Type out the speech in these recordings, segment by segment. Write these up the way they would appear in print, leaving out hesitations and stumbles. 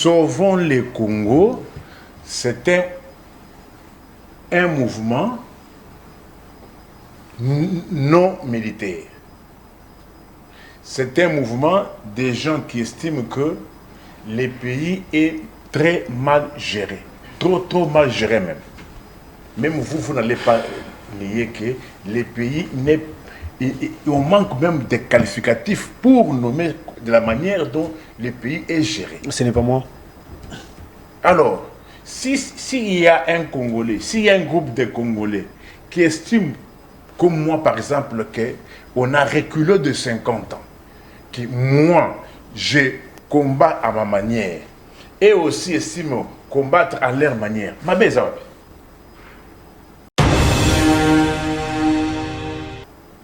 Sauvons le Congo, c'était un mouvement non militaire. C'est un mouvement des gens qui estiment que le pays est très mal géré. Trop mal géré même. Même vous n'allez pas nier que le pays n'est... On manque même des qualificatifs pour nommer de la manière dont le pays est géré. Ce n'est pas moi. Alors, s'il y a un Congolais, s'il y a un groupe de Congolais qui estime, comme moi par exemple, qu'on a reculé de 50 ans, que moi, je combats à ma manière, et aussi estime combattre à leur manière, ma belle.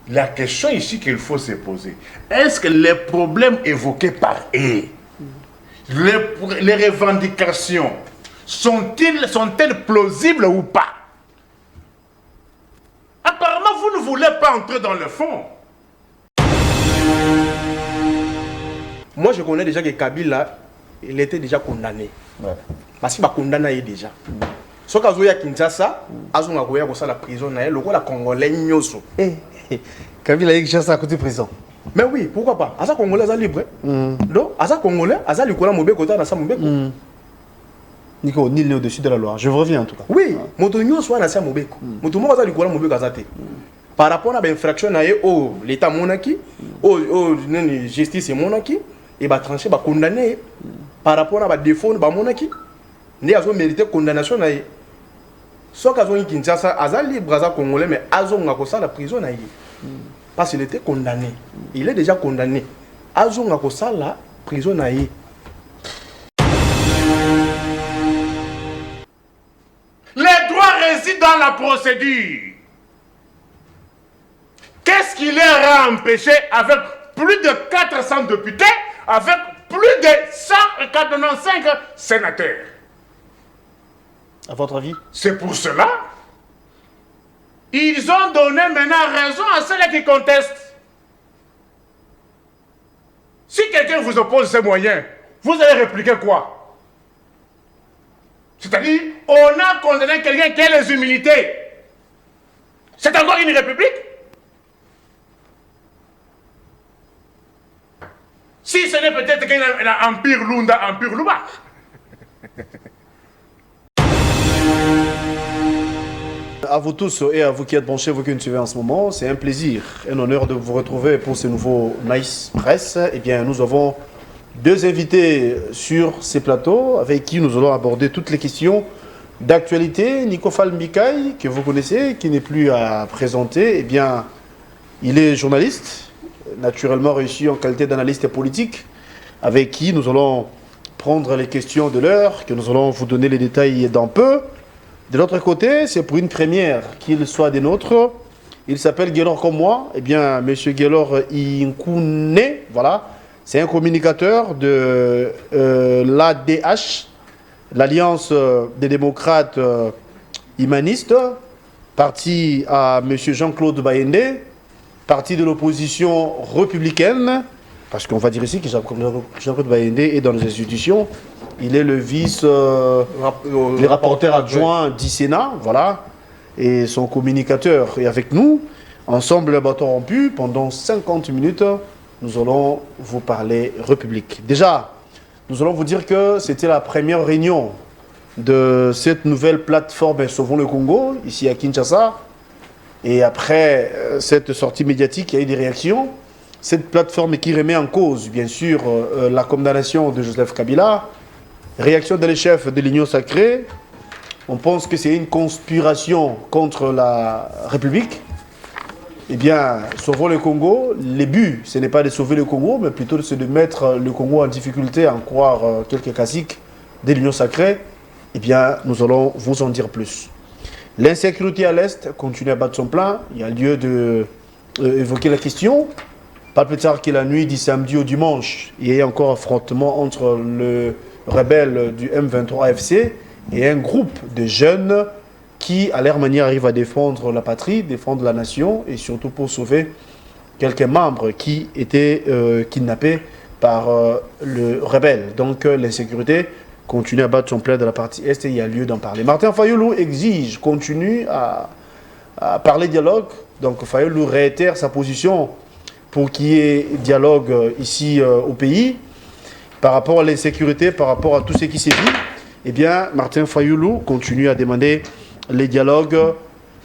La question ici qu'il faut se poser, est-ce que les problèmes évoqués par eux, les revendications, sont-elles plausibles ou pas? Apparemment, vous ne voulez pas entrer dans le fond. Moi, je connais déjà que Kabila, il était déjà condamné. Ouais. Parce qu'il va condamner déjà. Ce qu'il y a Kinshasa, il y a la prison, il y a la Congolais. Kabila a Kinshasa à côté de prison. Mais oui, pourquoi pas? Asa Congolais est libre. Donc, Asa Congolais, Asa Likola Mobeko, Asa Mobeko. Nico, nul n'est au-dessus de la loi. Je reviens en tout cas. Oui, Motonio soit Asa Mobeko. Motomo Asa Likola Mobeko Azate. Par rapport à l'infraction, l'État monarchie, la justice monarchie, et va trancher, va condamner par rapport à la défaut de la monarchie. Il y a mérité condamnation. Soit qu'ils ont Kinshasa, Azal libre, Azal Congolais, mais Azon a la prison. Parce qu'il était condamné. Il est déjà condamné. Azon a la prison. Les droits résident dans la procédure. Qu'est-ce qui les a empêchés avec plus de 400 députés, avec plus de 195 sénateurs? À votre avis? C'est pour cela ils ont donné maintenant raison à ceux qui contestent. Si quelqu'un vous oppose ces moyens, vous allez répliquer quoi? C'est-à-dire, on a condamné quelqu'un qui a les humilités. C'est encore une république? Si ce n'est peut-être qu'un empire Lunda, empire Luba. À vous tous et à vous qui êtes branchés, vous qui nous suivez en ce moment, c'est un plaisir, un honneur de vous retrouver pour ce nouveau Nice Press. Eh bien, nous avons deux invités sur ces plateaux avec qui nous allons aborder toutes les questions d'actualité. Nikofal Mikaï, que vous connaissez, qui n'est plus à présenter, eh bien, il est journaliste, naturellement réussi en qualité d'analyste politique, avec qui nous allons prendre les questions de l'heure, que nous allons vous donner les détails dans peu. De l'autre côté, c'est pour une première qu'il soit des nôtres. Il s'appelle Guélor comme moi. Eh bien, monsieur Guélor Inkune, voilà. C'est un communicateur de l'ADH, l'Alliance des démocrates humanistes, parti à monsieur Jean-Claude Bayende, parti de l'opposition républicaine, parce qu'on va dire ici que Jean-Claude Bayende est dans les institutions. Il est le le rapporteur adjoint du Sénat, voilà, et son communicateur est avec nous. Ensemble, le bâton rompu, pendant 50 minutes, nous allons vous parler République. Déjà, nous allons vous dire que c'était la première réunion de cette nouvelle plateforme Sauvons le Congo, ici à Kinshasa. Et après cette sortie médiatique, il y a eu des réactions. Cette plateforme qui remet en cause, bien sûr, la condamnation de Joseph Kabila. Réaction de les chefs de l'Union sacrée, on pense que c'est une conspiration contre la République. Eh bien, sauvons le Congo, le but, ce n'est pas de sauver le Congo, mais plutôt de mettre le Congo en difficulté, à en croire quelques classiques de l'Union sacrée. Eh bien, nous allons vous en dire plus. L'insécurité à l'Est continue à battre son plein. Il y a lieu d'évoquer la question. Pas plus tard que la nuit du samedi au dimanche, il y a encore affrontement entre le rebelles du M23 AFC et un groupe de jeunes qui, à leur manière, arrivent à défendre la patrie, défendre la nation et surtout pour sauver quelques membres qui étaient kidnappés par le rebelle. Donc l'insécurité continue à battre son plein de la partie Est et il y a lieu d'en parler. Martin Fayoulou exige, continue à parler dialogue. Donc Fayoulou réitère sa position pour qu'il y ait dialogue ici au pays par rapport à l'insécurité, par rapport à tout ce qui s'est dit. Eh bien, Martin Fayoulou continue à demander les dialogues.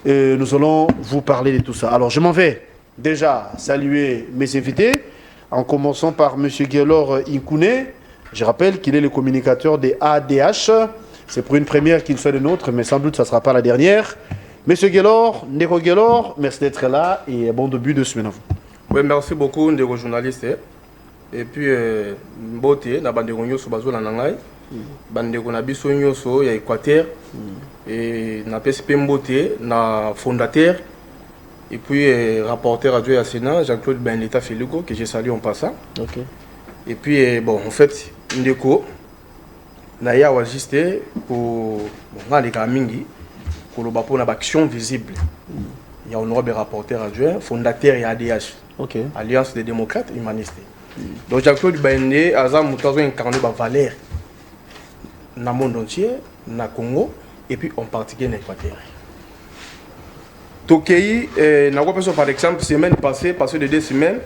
Et nous allons vous parler de tout ça. Alors, je m'en vais déjà saluer mes invités, en commençant par M. Guélor Inkouné. Je rappelle qu'il est le communicateur des ADH. C'est pour une première qu'il soit le nôtre, mais sans doute ça ne sera pas la dernière. M. Guélor, Ndeko Guélor, merci d'être là et bon début de semaine à vous. Oui, merci beaucoup, Ndeko journaliste. Et puis, Mbote, na bandeko nyoso bazo la nangai. Bandeko na biso nyoso ya Équateur. Et na PSP Mbote, na fondateur. Et puis, rapporteur adjoint à Sénat, Jean-Claude Benleta Feligo, que j'ai salué en passant. Ok. Et puis, bon, en fait, Ndeko, na ya wajiste pour les Kamingi, pour le action visible. Il y a honorable rapporteur adjoint, fondateur et ADH, Okay. Alliance des démocrates humanistes. Donc Jean-Claude Bende a incarné la valeur dans le monde entier, dans le Congo, et puis en particulier en Équateur. Tokei, par exemple, semaine passée de 2 semaines,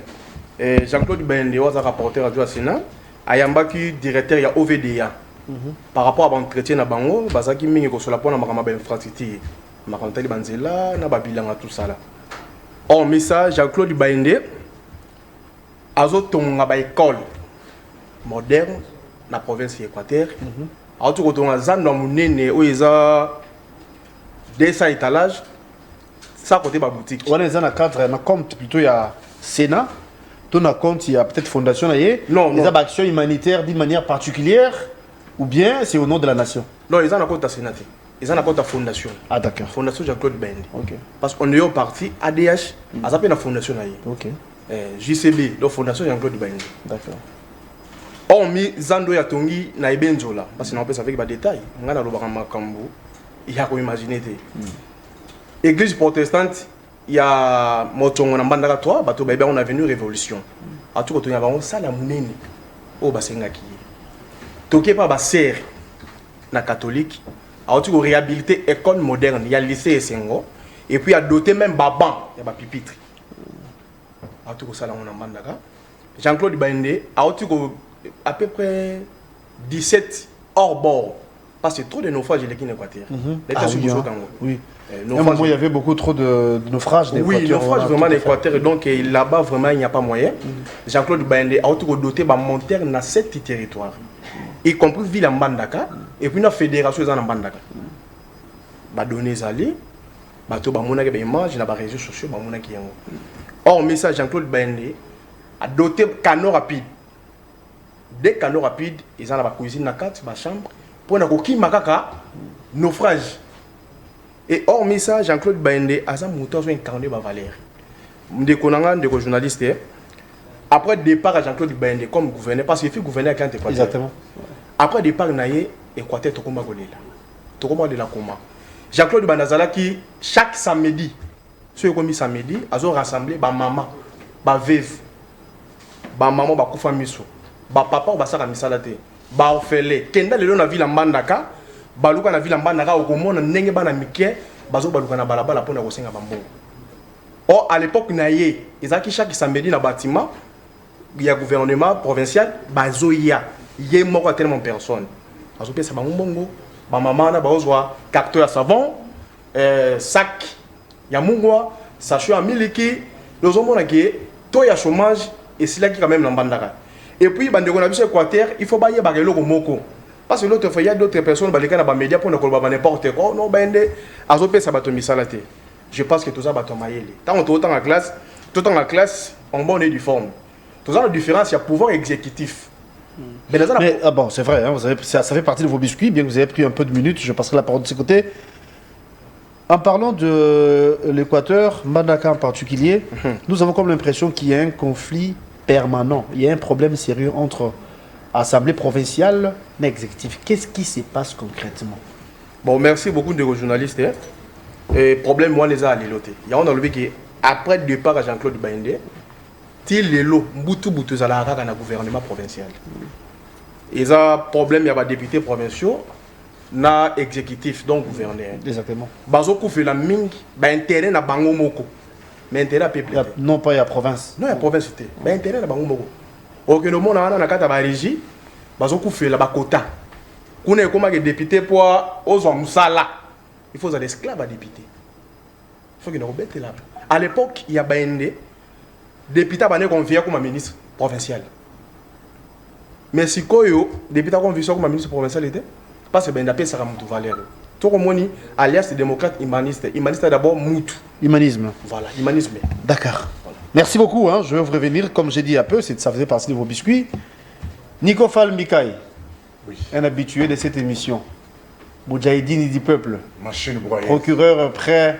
Jean-Claude Bende a rapporteur adjoint au Sénat, Ayambaki directeur de OVDA. Par rapport à l'entretien à Bango, Bazaki Mingo sur la pointe de l'infrastructure, Marantali Banzela, Nababilan, tout ça là. Or, message Jean-Claude Bende, Azoton a école moderne dans la province de l'Équateur. Azoton a Zan Mounene, où il y a 200 étalages, ça côté ma boutique. On est dans le cadre, on compte plutôt il y a Sénat, tout on compte il y a peut-être fondation là. Non, les actions humanitaires d'une manière particulière. Ou bien c'est au nom de la nation? Non, ils ont un compte à Sénat. Ils ont un compte à Fondation. Ah d'accord. Fondation Jean-Claude Bende. Ok. Parce qu'on est au parti ADH, ils appellent la Fondation. Ok. JCB, la Fondation Jean-Claude Bende. D'accord. On mis Zando Yatongi na Ibenzola. Parce qu'on peut avec des détails. On a le Barakambo. Il y a qu'à imaginer. Église protestante, il y a Motongo Nambandaka 3, on a venu révolution. À tout côté, il y a ça la mounene. Oh, Basengaki. Toké pas serre na catholique a aussi réhabilité école moderne, il y a lycée Essengo et puis il y a doté même baban, il y a pipitre. A tout ça là on en mandaka. Jean-Claude Bende a aussi à peu près 17 hors bord parce que trop de naufrages les qui Équateur. Oui. Il y avait beaucoup trop de naufrages. Oui, naufrages vraiment d'Équateur donc là-bas vraiment il n'y a pas moyen. Jean-Claude Bende a aussi doté ba monter dans 7 territoires. Y compris ville en Bandaka et puis la fédération en Bandaka. Ba donner zali, ba to ba mona ke ba image na ba réseaux sociaux ba mona ki yango. Or message Jean-Claude Bende a doté canaux rapides. Des canaux rapides, ils ont la cuisine na 4 ba chambre pour na ko ki makaka naufrage. Et or message Jean-Claude Bende a sa moteur so incarné ba valeur. Ndeko nanga ndeko journaliste. Après départ à Jean-Claude Bende comme gouverneur parce qu'il fait gouverner à Équateur. Exactement. Après départ naïe Équateur tokoma golela. Tokoma de la coma. Jean-Claude Bandazala qui chaque samedi, ceux qui ont mis samedi, ils ont rassemblé ba maman, ba veuve, ba maman ba kufa miso, ba papa ba saka misalate, ba orphelin. Kenda lelo na ville en Bandaka, ba luka na ville en Bandaka okomona ndenge bana mikie, bazo ba luka na balabala pona ko senga bambongo. Or à l'époque naïe, ils ont qui chaque samedi na bâtiment, il y a gouvernement provincial, bazo ya. Il y a tellement de personnes. Parce que ça va mbongo, ba maman na ba ozwa carton à savon, sac, ya mungwa, sachet à miliki, nous avons que to ya chômage et c'est là qui quand même l'embandaka. Et puis bandeko na biso Équateur, il faut bailler bagelo ko moko. Parce que l'autre fois il y a d'autres personnes balika na ba média pour ne kolba n'importe quoi, non bende azope ça bato misalate. Je pense que tout ça bato mayele. Tant on autant en classe, tout en la classe, on bonne du forme. Tout ça la différence, il y a pouvoir exécutif. Mais bon, c'est vrai, hein, ça fait partie de vos biscuits, bien que vous ayez pris un peu de minutes, je passerai la parole de ce côté. En parlant de l'Équateur, Mbandaka en particulier, nous avons comme l'impression qu'il y a un conflit permanent, il y a un problème sérieux entre Assemblée provinciale et exécutif. Qu'est-ce qui se passe concrètement? Bon, merci beaucoup de vos journalistes. Et problème, moi, les a à l'îloté. Il y a un enlevé qui, après le départ à Jean-Claude Bende, il y a un gouvernement provincial. Ils ont problème, il y a des députés provinciaux, na exécutif, donc gouverneur. Exactement. Bazoku fait la ming, intérêt na bango moko. Mais intérêt à peuple. Non, pas il y a province. Non, il y a province. Intérêt na bango moko. Ok, le monde a na kata ba régie, bazoku fait la bakota. Qu'on est comme député pour aux hommes sala. Il faut des esclaves à député. Il faut qu'il y ait des là. À l'époque, il y a des députés qui ont confié comme ministre provincial. Mais si Koyo, député confié comme ministre provincial, parce que ben d'après ça Moutou Valère. Tout le monde alias démocrate humaniste. Humaniste d'abord Moutou. Humanisme. Voilà, humanisme. D'accord. Voilà. Merci beaucoup. Hein. Je vais vous revenir, comme j'ai dit un peu, ça faisait partie de vos biscuits. Nico Fall Mikaï, oui. Un habitué de cette émission. Moudjahidine du peuple. Machine broyeuse. Procureur près.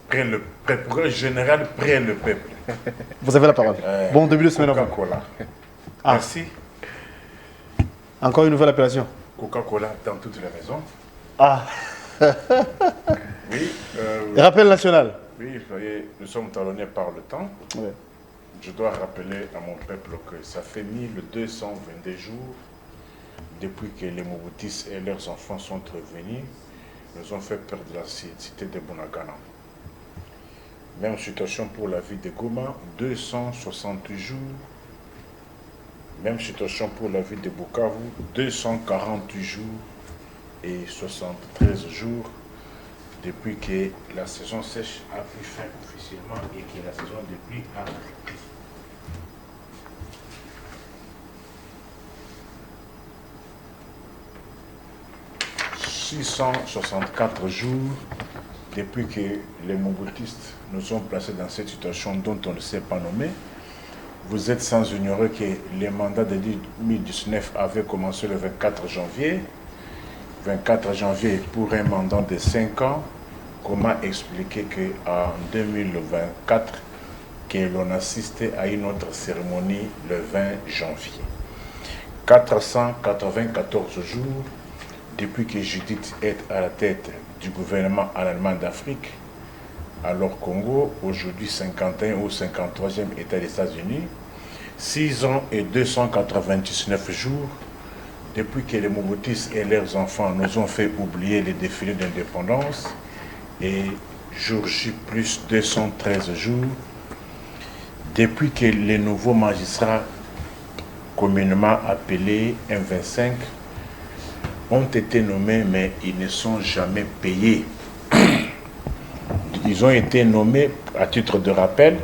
Procureur général près le peuple. Vous avez la parole. Bon début de semaine à vous. Coca-Cola. Ah. Merci. Encore une nouvelle appellation. Coca-Cola dans toutes les maisons. Ah. Oui. Rappel national. Oui, vous voyez, nous sommes talonnés par le temps. Oui. Je dois rappeler à mon peuple que ça fait 1222 jours depuis que les Mobutis et leurs enfants sont revenus, nous ont fait perdre la cité de Bunagana. Même situation pour la ville de Goma, 268 jours. Même situation pour la ville de Bukavu, 248 jours et 73 jours depuis que la saison sèche a pris fin officiellement et que la saison de pluie a repris. « 664 jours depuis que les Mobutistes nous ont placés dans cette situation dont on ne s'est pas nommé. Vous êtes sans ignorer que les mandats de 2019 avaient commencé le 24 janvier. 24 janvier pour un mandat de 5 ans. Comment expliquer qu'en 2024, que l'on assistait à une autre cérémonie le 20 janvier. 494 jours depuis que Judith est à la tête du gouvernement en Allemagne d'Afrique, alors Congo, aujourd'hui 51 ou 53e État des États-Unis, 6 ans et 299 jours depuis que les Mobutis et leurs enfants nous ont fait oublier les défilés d'indépendance, et jour J plus 213 jours depuis que les nouveaux magistrats communément appelés M25 ont été nommés, mais ils ne sont jamais payés. Ils ont été nommés, à titre de rappel,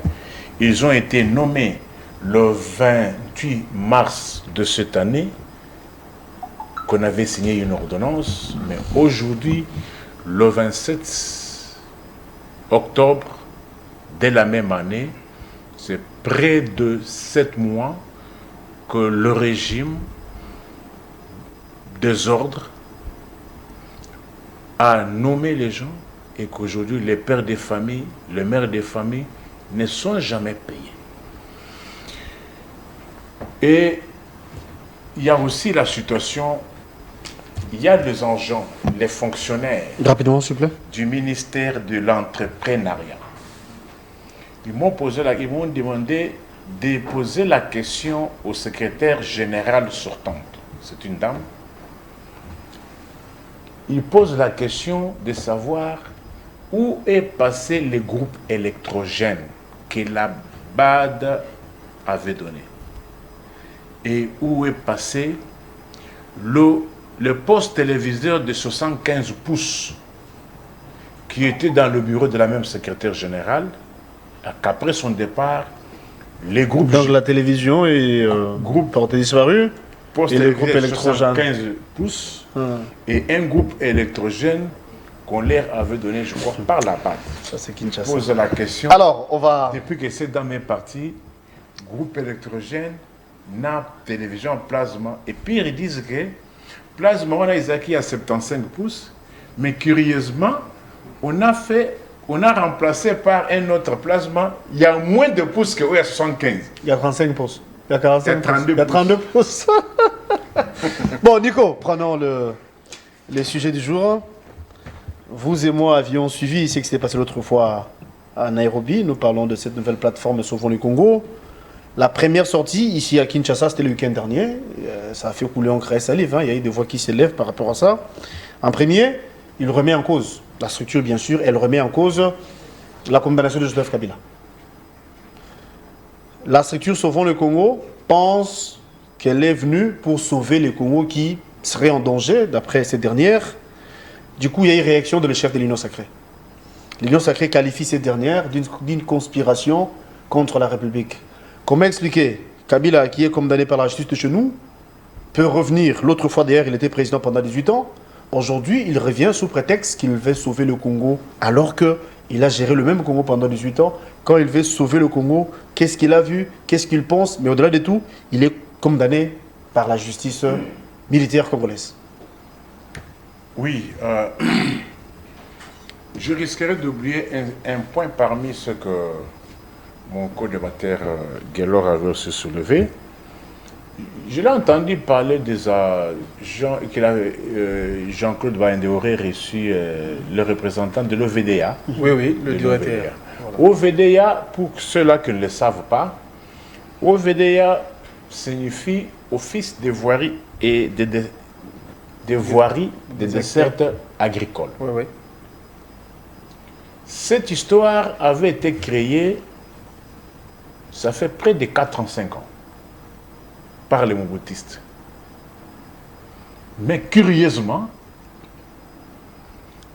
ils ont été nommés le 28 mars de cette année, qu'on avait signé une ordonnance, mais aujourd'hui, le 27 octobre de la même année, c'est près de 7 mois que le régime désordre a nommé les gens et qu'aujourd'hui les pères des familles, les mères des familles ne sont jamais payés. Et il y a aussi la situation, il y a des agents, les fonctionnaires rapidement, s'il vous plaît, du ministère de l'entrepreneuriat. Ils m'ont demandé de poser la question au secrétaire général sortante. C'est une dame. Il pose la question de savoir où est passé le groupe électrogène que la BAD avait donné. Et où est passé le poste téléviseur de 75 pouces qui était dans le bureau de la même secrétaire générale, qu'après son départ, les groupes... Donc la télévision et groupe porté disparu, poste et le groupe électrogène. 75 pouces, et un groupe électrogène qu'on leur avait donné, je crois, par la BAD. Ça, c'est Kinshasa. Pose la question. Alors, on va... Depuis que c'est dans mes parties, groupe électrogène, nappe, télévision, plasma. Et puis ils disent que plasma, on a Isaki à 75 pouces, mais curieusement, on a remplacé par un autre plasma, il y a moins de pouces que à 75. Il y a 35 pouces. Il y a 45 pouces. Il y a 32 pouces. Bon, Nico, prenons les sujets du jour. Vous et moi avions suivi ce qui s'était passé l'autre fois à Nairobi. Nous parlons de cette nouvelle plateforme Sauvons le Congo. La première sortie ici à Kinshasa, c'était le week-end dernier. Ça a fait couler encre et salive. Hein. Il y a eu des voix qui s'élèvent par rapport à ça. En premier, il remet en cause la structure, bien sûr. Elle remet en cause la condamnation de Joseph Kabila. La structure Sauvons le Congo pense qu'elle est venue pour sauver le Congo qui serait en danger, d'après cette dernière. Du coup, il y a eu réaction de le chef de l'Union sacrée. L'Union sacrée qualifie cette dernière d'une conspiration contre la République. Comment expliquer Kabila, qui est condamné par la justice de chez nous, peut revenir, l'autre fois d'ailleurs, il était président pendant 18 ans, aujourd'hui, il revient sous prétexte qu'il veut sauver le Congo, alors qu'il a géré le même Congo pendant 18 ans. Quand il veut sauver le Congo, qu'est-ce qu'il a vu, qu'est-ce qu'il pense, mais au-delà de tout, il est condamné par la justice militaire congolaise. Oui, je risquerais d'oublier un point parmi ce que mon co-débatteur Guélor avait aussi soulevé. Je l'ai entendu parler des Jean-Claude Baindé aurait reçu le représentant de l'OVDA. Oui, le directeur. Voilà. OVDA, pour ceux-là qui ne le savent pas, OVDA signifie Office des voiries et des voiries des dessertes agricoles. Oui. Cette histoire avait été créée, ça fait près de 4 ans, 5 ans, par les Mobutistes. Mais curieusement,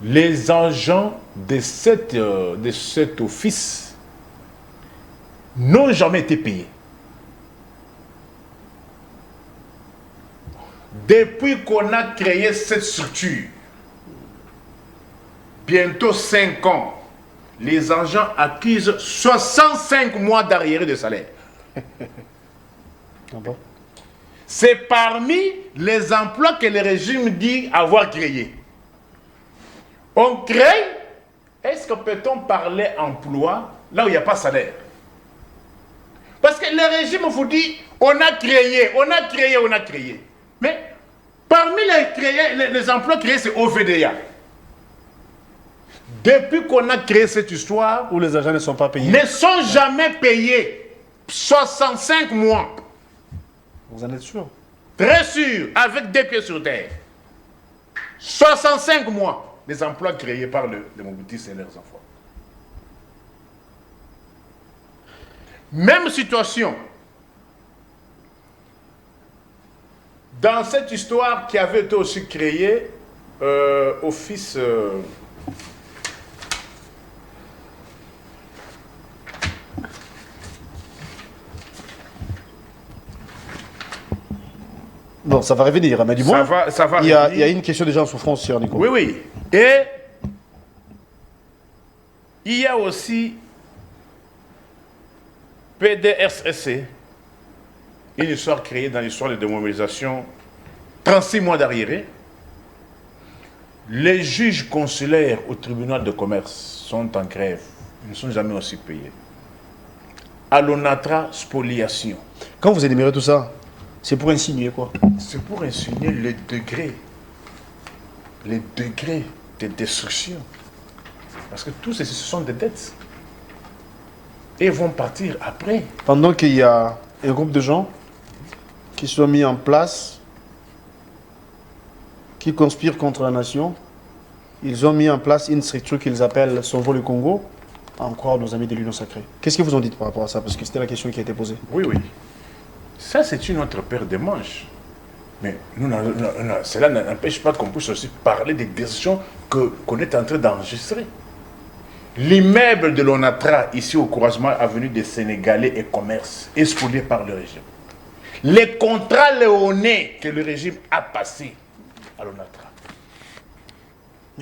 les agents de cet office n'ont jamais été payés. Depuis qu'on a créé cette structure, bientôt 5 ans, les agents accusent 65 mois d'arriérés de salaire. Ah bon? C'est parmi les emplois que le régime dit avoir créés. On crée, est-ce que peut-on parler emploi là où il n'y a pas salaire? Parce que le régime vous dit, on a créé. Mais parmi les emplois créés, c'est OVDA. Depuis qu'on a créé cette histoire, Où les agents ne sont pas payés. ne sont jamais payés. 65 mois. Vous en êtes sûr? Très sûr, avec des pieds sur terre. 65 mois des emplois créés par les Mobutistes et leurs enfants. Même situation. Dans cette histoire qui avait été aussi créée, office... Bon, ça va revenir, mais du moins, ça va il y a revenir. une question déjà en souffrance, sur Nico. Oui. Et il y a aussi PDSSC, une histoire créée dans l'histoire de démobilisation, 36 mois d'arriérés. Les juges consulaires au tribunal de commerce sont en grève. Ils ne sont jamais aussi payés. À l'ONATRA, spoliation. Quand vous énumérez tout ça, c'est pour insinuer quoi? C'est pour insinuer les degrés de destruction. Parce que tous ceci, ce sont des dettes. Et vont partir après. Pendant qu'il y a un groupe de gens qui sont mis en place, qui conspirent contre la nation, ils ont mis en place une structure qu'ils appellent Sauvons le Congo, encore nos amis de l'Union sacrée. Qu'est-ce que vous en dites par rapport à ça? Parce que c'était la question qui a été posée. Oui. Ça, c'est une autre paire de manches. Mais cela n'empêche pas qu'on puisse aussi parler des décisions qu'on est en train d'enregistrer. L'immeuble de l'ONATRA, ici au croisement avenue des Sénégalais et Commerce, est spolié par le régime. Les contrats léonais que le régime a passés à l'ONATRA.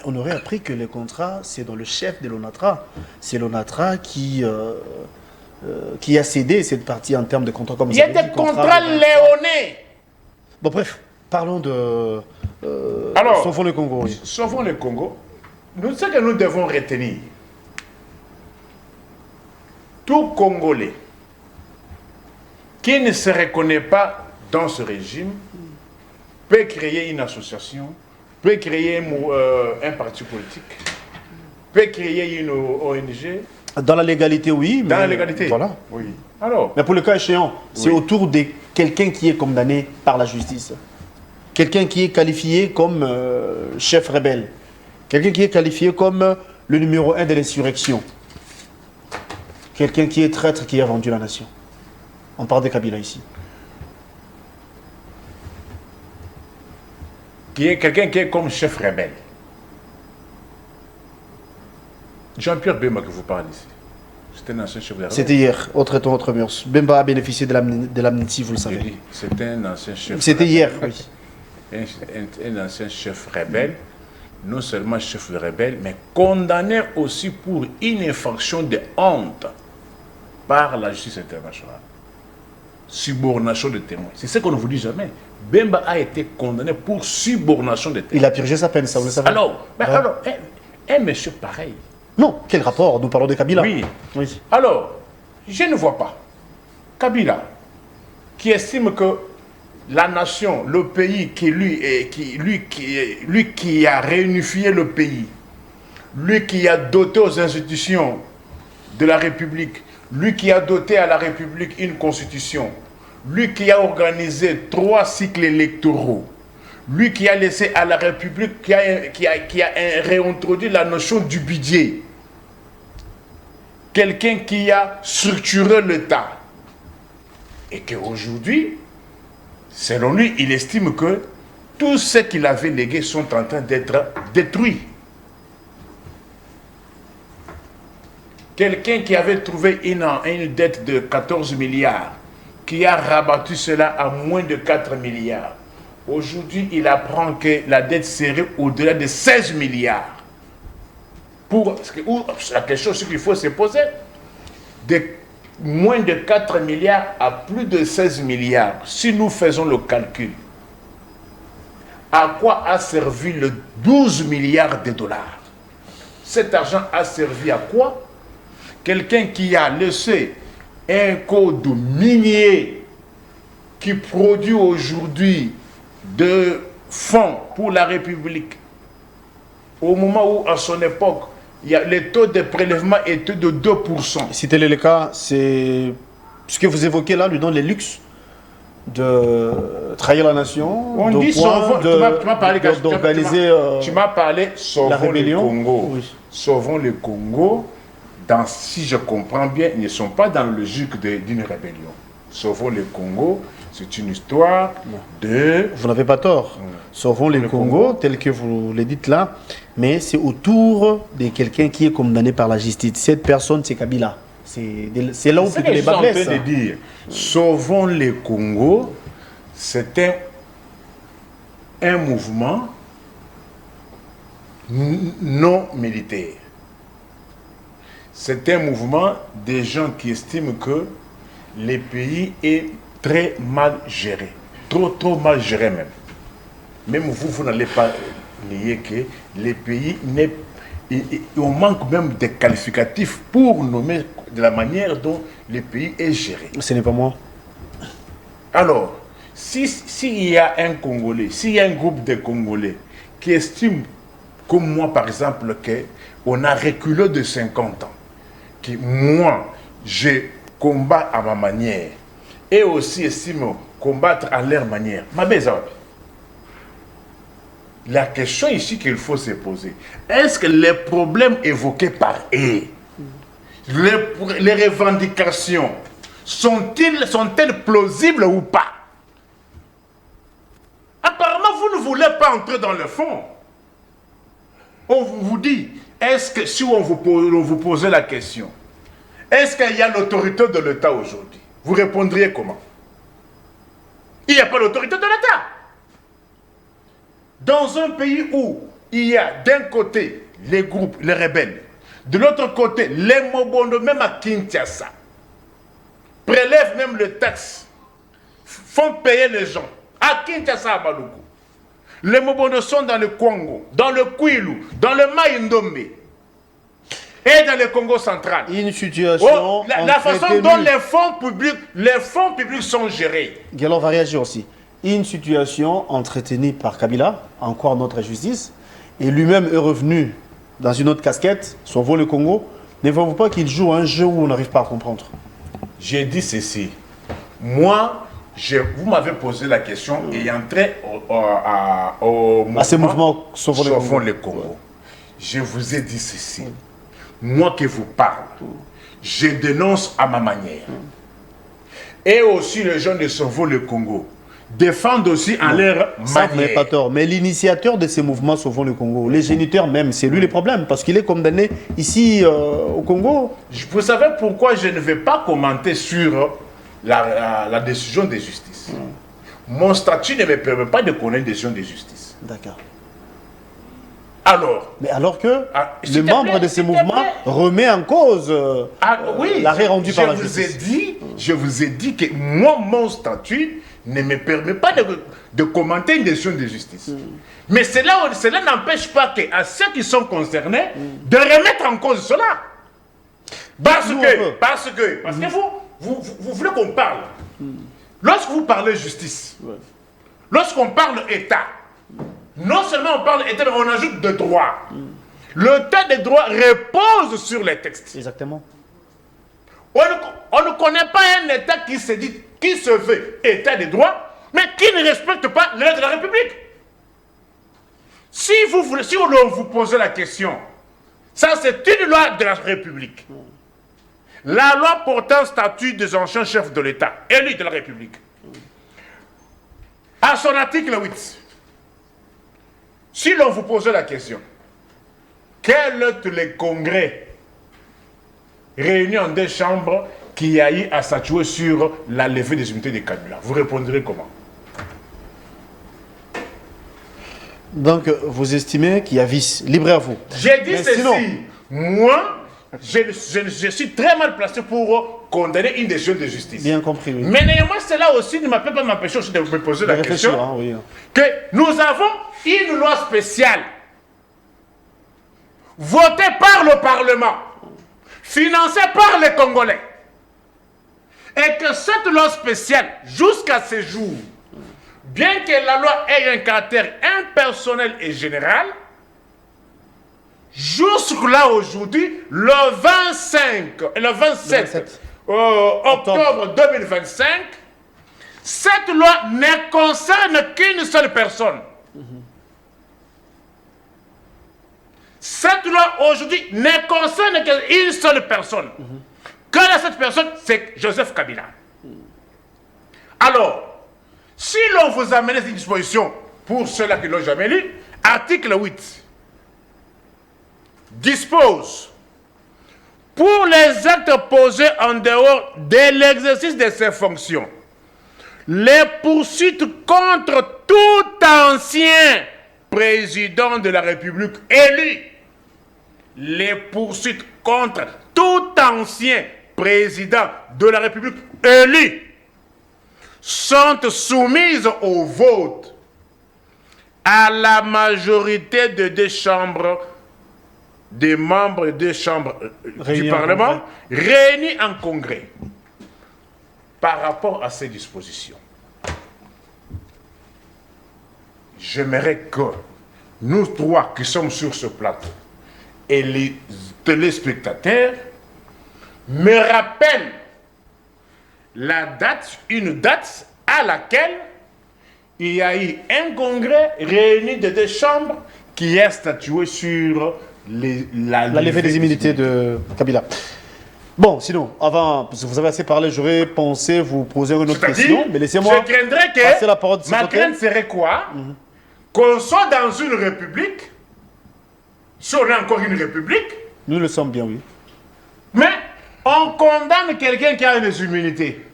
On aurait appris que les contrats, c'est dans le chef de l'ONATRA. C'est l'ONATRA qui a cédé cette partie en termes de contrats. Comme Il y a des contrats léonais. Bon, bref, parlons de Alors, Sauvons le Congo. Oui. Sauvons le Congo. Ce que nous devons retenir, tout Congolais qui ne se reconnaît pas dans ce régime peut créer une association, peut créer un parti politique, peut créer une ONG. Dans la légalité, oui. Dans la légalité. Voilà. Oui. Alors, Mais pour le cas échéant, c'est Oui. autour de quelqu'un qui est condamné par la justice. Quelqu'un qui est qualifié comme chef rebelle. Quelqu'un qui est qualifié comme le numéro 1 de l'insurrection. Quelqu'un qui est traître, qui a vendu la nation. On parle de Kabila ici. quelqu'un qui est comme chef rebelle. Jean-Pierre Bemba que vous parlez ici. C'est un ancien chef rebelle. C'était hier, autre temps, autre mœurs. Bemba a bénéficié de l'amnistie, vous le Je savez. dis, c'est un ancien chef C'était hier, rebelle. oui. Un ancien chef rebelle, non seulement chef rebelle, mais condamné aussi pour une infraction de honte par la justice internationale. Subornation de témoins. C'est ce qu'on ne vous dit jamais. Bemba a été condamné pour subornation de témoins. Il a purgé sa peine, ça vous le savez. Alors, un monsieur pareil. Non, quel rapport? Nous parlons de Kabila. Oui. Oui. Alors, je ne vois pas Kabila qui estime que la nation, le pays qui a réunifié le pays, lui qui a doté aux institutions de la République, lui qui a doté à la République une constitution, lui qui a organisé 3 cycles électoraux, lui qui a laissé à la République, qui a réintroduit la notion du budget, quelqu'un qui a structuré l'État, et qu'aujourd'hui, selon lui, il estime que tout ce qu'il avait légué sont en train d'être détruits. Quelqu'un qui avait trouvé une dette de 14 milliards, qui a rabattu cela à moins de 4 milliards. Aujourd'hui, il apprend que la dette serait au-delà de 16 milliards. La question qu'il faut se poser, de moins de 4 milliards à plus de 16 milliards, si nous faisons le calcul, à quoi a servi le 12 milliards de dollars? Cet argent a servi à quoi? Quelqu'un qui a laissé un code minier qui produit aujourd'hui de fonds pour la République, au moment où, à son époque, les taux de prélèvement étaient de 2%. Si tel est le cas, c'est ce que vous évoquez là, lui donne les luxes de trahir la nation, On dit sauvons, d'organiser tu m'as parlé la sauvons le rébellion. Congo. Oui. Sauvons le Congo. Si je comprends bien, ils ne sont pas dans le logique d'une rébellion. Sauvons le Congo, c'est une histoire de... Vous n'avez pas tort. Sauvons le Congo, tel que vous le dites là, mais c'est autour de quelqu'un qui est condamné par la justice. Cette personne, c'est Kabila. C'est là où C'est ce plutôt que les je suis en bas train blessent. de dire. Sauvons le Congo, c'est un mouvement non militaire. C'est un mouvement des gens qui estiment que le pays est très mal géré. Trop mal géré même. Même vous n'allez pas nier que le pays n'est... On manque même des qualificatifs pour nommer de la manière dont le pays est géré. Ce n'est pas moi. Alors, s'il y a un Congolais, s'il y a un groupe de Congolais qui estime, comme moi par exemple, qu'on a reculé de 50 ans, que moi, je combats à ma manière, et aussi estime combattre à leur manière, ma besoin. La question ici qu'il faut se poser, est-ce que les problèmes évoqués par eux, les revendications, sont-elles plausibles ou pas? Apparemment, vous ne voulez pas entrer dans le fond. On vous dit, est-ce que si on vous posait la question, est-ce qu'il y a l'autorité de l'État aujourd'hui? Vous répondriez comment? Il n'y a pas l'autorité de l'État. Dans un pays où il y a d'un côté les groupes, les rebelles, de l'autre côté les Mobondo, même à Kinshasa, prélèvent même les taxes, font payer les gens, à Kinshasa, à Maluku. Les Mobondo sont dans le Congo, dans le Kwilu, dans le Maïndombe et dans le Congo central. Une situation. La façon dont les fonds publics sont gérés. Guélon va réagir aussi. Une situation entretenue par Kabila, encore notre justice, et lui-même est revenu dans une autre casquette, sauvons le Congo. Ne voyez-vous pas qu'il joue un jeu où on n'arrive pas à comprendre? j'ai dit ceci. Moi, vous m'avez posé la question et entré au À ces mouvements Sauvons le Congo. Je vous ai dit ceci. Moi qui vous parle, je dénonce à ma manière. Et aussi les gens de Sauvons le Congo défendent aussi en leur Ça, vous n'avez manière. pas tort. Mais l'initiateur de ces mouvements Sauvons le Congo, les géniteurs même, c'est lui le problème. Parce qu'il est condamné ici au Congo. Vous savez pourquoi je ne vais pas commenter sur la décision de justice. Mon statut ne me permet pas de connaître une décision de justice. D'accord. Alors, Mais alors que s'il le te membre plaît, de ces s'il te mouvements plaît. remet en cause oui, l'arrêt rendu par la je justice. vous ai dit que moi, mon statut ne me permet pas de commenter une décision de justice. Mais cela n'empêche pas à ceux qui sont concernés de remettre en cause cela. Parce que vous voulez qu'on parle. Lorsque vous parlez justice, lorsqu'on parle État, non seulement on parle État, mais on ajoute de droit. L'État des droits repose sur les textes. Exactement. On ne connaît pas un État qui se veut État des droits, mais qui ne respecte pas les lois de la République. Si on vous pose la question, ça c'est une loi de la République. La loi portant statut des anciens chefs de l'État, élus de la République. À son article 8, si l'on vous pose la question, quels sont les congrès réunis en deux chambres qui a eu à statuer sur la levée des immunités de Kabila? Vous répondrez comment? Donc, vous estimez qu'il y a vice. Libre à vous. J'ai dit Mais ceci. sinon- Moi, je suis très mal placé pour condamner une décision de justice. Bien compris, oui. Mais néanmoins, cela aussi ne m'a pas m'empêcher aussi de me poser la réfléchir, question hein, oui. que nous avons une loi spéciale votée par le Parlement, financée par les Congolais. Et que cette loi spéciale, jusqu'à ce jour, bien que la loi ait un caractère impersonnel et général, jusque-là aujourd'hui, le 27 octobre 2025, cette loi ne concerne qu'une seule personne. Cette loi aujourd'hui ne concerne qu'une seule personne. Quelle est cette personne? C'est Joseph Kabila. Alors, si l'on vous amène une disposition, pour ceux-là qui ne l'ont jamais lu, article 8 dispose, pour les actes posés en dehors de l'exercice de ses fonctions, les poursuites contre tout ancien président de la République élu, les poursuites contre tout ancien président de la République élu sont soumises au vote à la majorité de deux chambres, des membres des chambres du Parlement réunis en congrès. Par rapport à ces dispositions, j'aimerais que nous trois qui sommes sur ce plateau et les téléspectateurs me rappellent une date à laquelle il y a eu un congrès réuni de deux chambres qui a statué sur la levée des immunités de Kabila. Bon, sinon, avant, parce que vous avez assez parlé, j'aurais pensé vous poser une autre question, mais laissez-moi je craindrais que passer la parole de ce ma côté. crainte serait quoi? Qu'on soit dans une république, si on est encore une république, Nous le sommes bien, oui. mais on condamne quelqu'un qui a des immunités.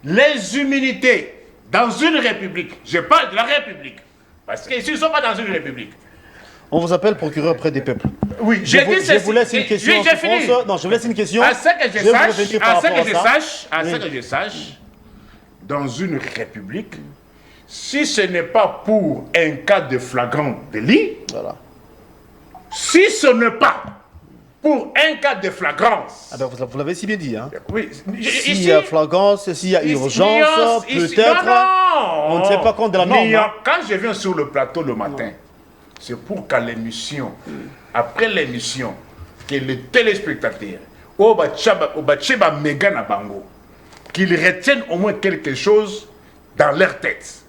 Les immunités dans une république, je parle de la république, parce qu'ici, ils ne sont pas dans une république. On vous appelle procureur près des peuples. Oui, Je vous laisse une question. J'ai fini. Non, je vous laisse une question. À ce que je vais vous revenir par rapport à ça. Oui. que je sache, dans une république, si ce n'est pas pour un cas de flagrant délit, Voilà. si ce n'est pas pour un cas de flagrance, Ah ben, vous l'avez si bien dit. Hein. oui, S'il y a flagrance, s'il y a urgence, peut-être, on ne sait pas compte de la norme. Hein. Quand je viens sur le plateau le matin, c'est pour qu'à l'émission, après l'émission, que les téléspectateurs au Bacheba méga na bango, qu'ils retiennent au moins quelque chose dans leur tête.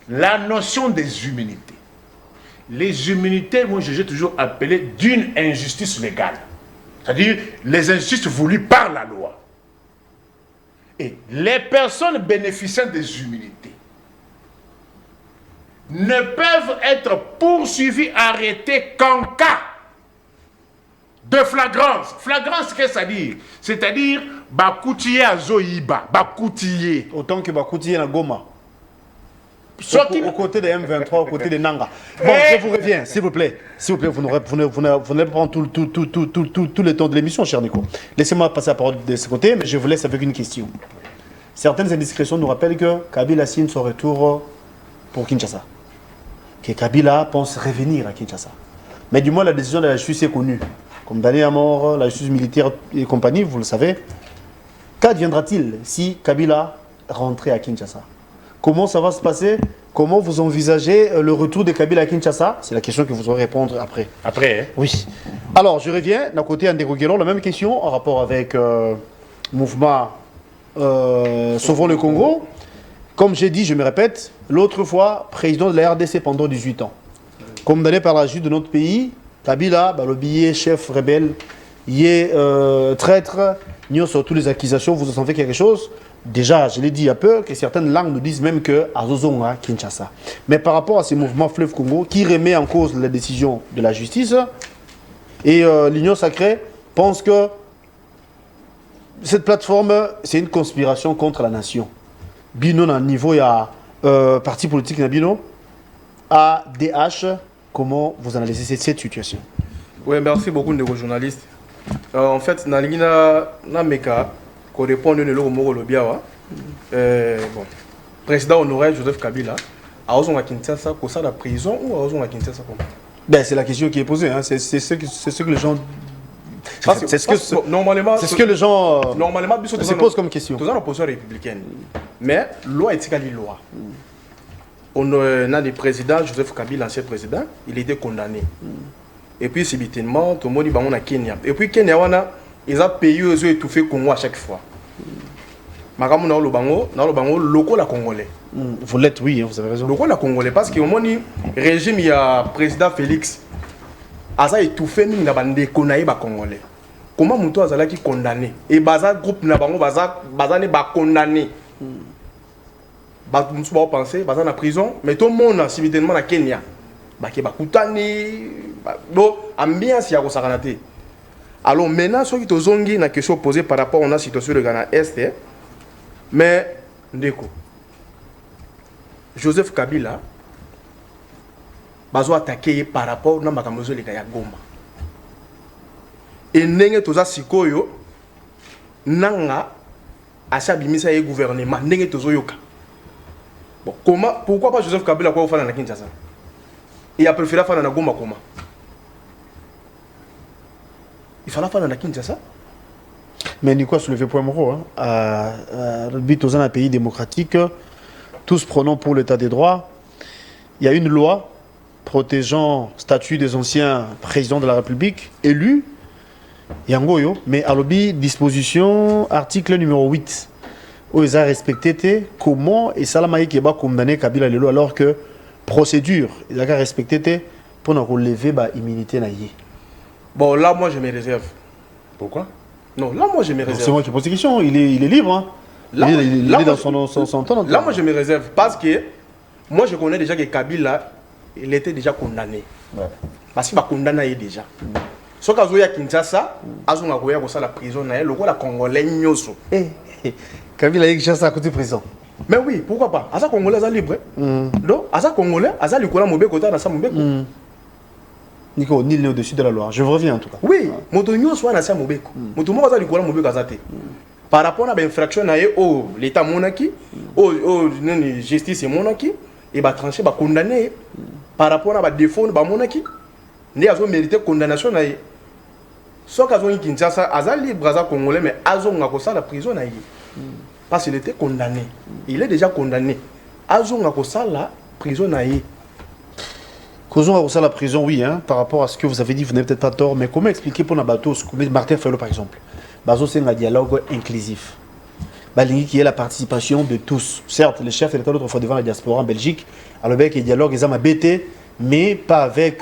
La notion des immunités. Les immunités, moi j'ai toujours appelé d'une injustice légale. C'est-à-dire les injustices voulues par la loi. Et les personnes bénéficiant des immunités ne peuvent être poursuivis, arrêtés qu'en cas de flagrance. Flagrance, qu'est-ce que ça dit? C'est-à-dire, Bakoutiye à Zoïba, Bakoutiye. Autant que Bakoutiye na Goma. Sorti... Au côté des M23, au côté des Nanga. Bon, je vous reviens, s'il vous plaît. S'il vous plaît, vous n'allez pas prendre tout le temps de l'émission, cher Nico. Laissez-moi passer la parole de ce côté, mais je vous laisse avec une question. Certaines indiscrétions nous rappellent que Kabila signe son retour pour Kinshasa. Que Kabila pense revenir à Kinshasa. Mais du moins, la décision de la justice est connue. Comme d'aller à mort, la justice militaire et compagnie, vous le savez. Qu'adviendra-t-il si Kabila rentrait à Kinshasa? Comment ça va se passer? Comment vous envisagez le retour de Kabila à Kinshasa? C'est la question que vous aurez répondre après. Après, hein? Oui. Alors, je reviens d'un côté André Guélo, la même question en rapport avec mouvement Sauvons le Congo. Comme j'ai dit, je me répète, l'autre fois, président de la RDC pendant 18 ans. Condamné par la justice de notre pays, Kabila, le billet chef rebelle, il est traître, nous sur toutes les accusations, vous en savez quelque chose? Déjà, je l'ai dit il y a peu, que certaines langues nous disent même que Azozonga, Kinshasa. Mais par rapport à ces mouvements Fleuve Congo, qui remet en cause la décision de la justice, et l'Union sacrée pense que cette plateforme, c'est une conspiration contre la nation. Bino, à niveau, il y a parti politique, Bino, ADH, comment vous analysez cette situation? Oui, merci beaucoup, les journalistes. En fait, dans le Meka, qu'on répond à bon, président honoraire Joseph Kabila, à Kinshasa, qu'on soit la prison ou à Kinshasa? Ben, c'est la question qui est posée, hein. C'est ce que les gens. C'est ce que les gens se posent comme question. Tout ça, la position républicaine. Mais loi est égale loi. On a des présidents, Joseph Kabila, l'ancien président, il était condamné. Et puis, subitement, tout le monde dit qu'on a Kenya. Et puis, Kenya, ils ont payé, ils ont étouffé le Congo à chaque fois. Makamu na le bango, loco la Congolais. Vous l'êtes, oui, vous avez raison. Loco la Congolais, parce que au moment régime, il y a président Félix. Asa étouffé ni na bande konaï ba Congolais. Comment Moutou Azala qui condamné? Et baza groupe na bango, baza ne ba condamné. Nous sommes pensé, baza na prison, mais tout le monde a subitement na Kenya. Baki ba kutani, do ambiance ya kosakanate. Alors maintenant, ceux qui te zongi na question posée par rapport à la situation de Ghana Est, mais ndeko Joseph Kabila bazo attaqué par rapport na makamozo le kaya Goma. Et ndenge toza sikoyo nanga asa bimisa ye gouvernement ndenge tozo yoka. Bon, comment pourquoi pas Joseph Kabila quoi faire na Kinshasa? Il a préféré faire na Goma comment? Il fallait faire na Kinshasa? Mais Nico a soulevé point moro. Le but dans un pays démocratique, tous prenons pour l'état des droits. Il y a une loi protégeant le statut des anciens présidents de la République élus. Yangoyo, mais à l'objet disposition article numéro 8 où ils ont respecté comment et Salamaï qui va condamner Kabila Lelo alors que procédure ils ont respecté pour nous relever l'immunité naïe. Bon là moi je me réserve. Pourquoi? Non, là moi je me réserve. C'est moi qui pose la question, il est libre. Hein. Là, il est dans son temps. Là moi je me réserve parce que moi je connais déjà que Kabila il était déjà condamné. Ouais. Parce qu'il va condamner déjà. Ce cas où il y a Kinshasa, il y a la prison, il y a la Congolais. Kabila est Kinshasa à côté de prison. Mais oui, pourquoi pas? Asa Congolais est libre. Donc, Asa Congolais, Asa Likola Mobeko, Asa Mobeko. Nico, nul n'est au-dessus de la loi. Je reviens en tout cas. Oui, Motonio soit Asa Mobeko. Motomo Asa Likola Mobeko Azate. Par rapport à l'infraction, l'État monaki, la justice monaki, et va trancher, va condamner. Par rapport à la défaut, va monaki, il y a mérité condamnation. Soit qu'ils ont Kinshasa, Azal libre, Azal Congolais, mais Azon a kosa la prison. Parce qu'il était condamné. Il est déjà condamné. Azon a kosa la prison. Kozon a la prison, oui, hein, par rapport à ce que vous avez dit, vous n'avez peut-être pas tort, mais comment expliquer pour Nabato, Martin Fayolo par exemple? c'est un dialogue inclusif. Qui est la participation de tous. Certes, le chef de l'État l'autre fois devant la diaspora en Belgique, alors avec le dialogue, ils ont bêté, mais pas avec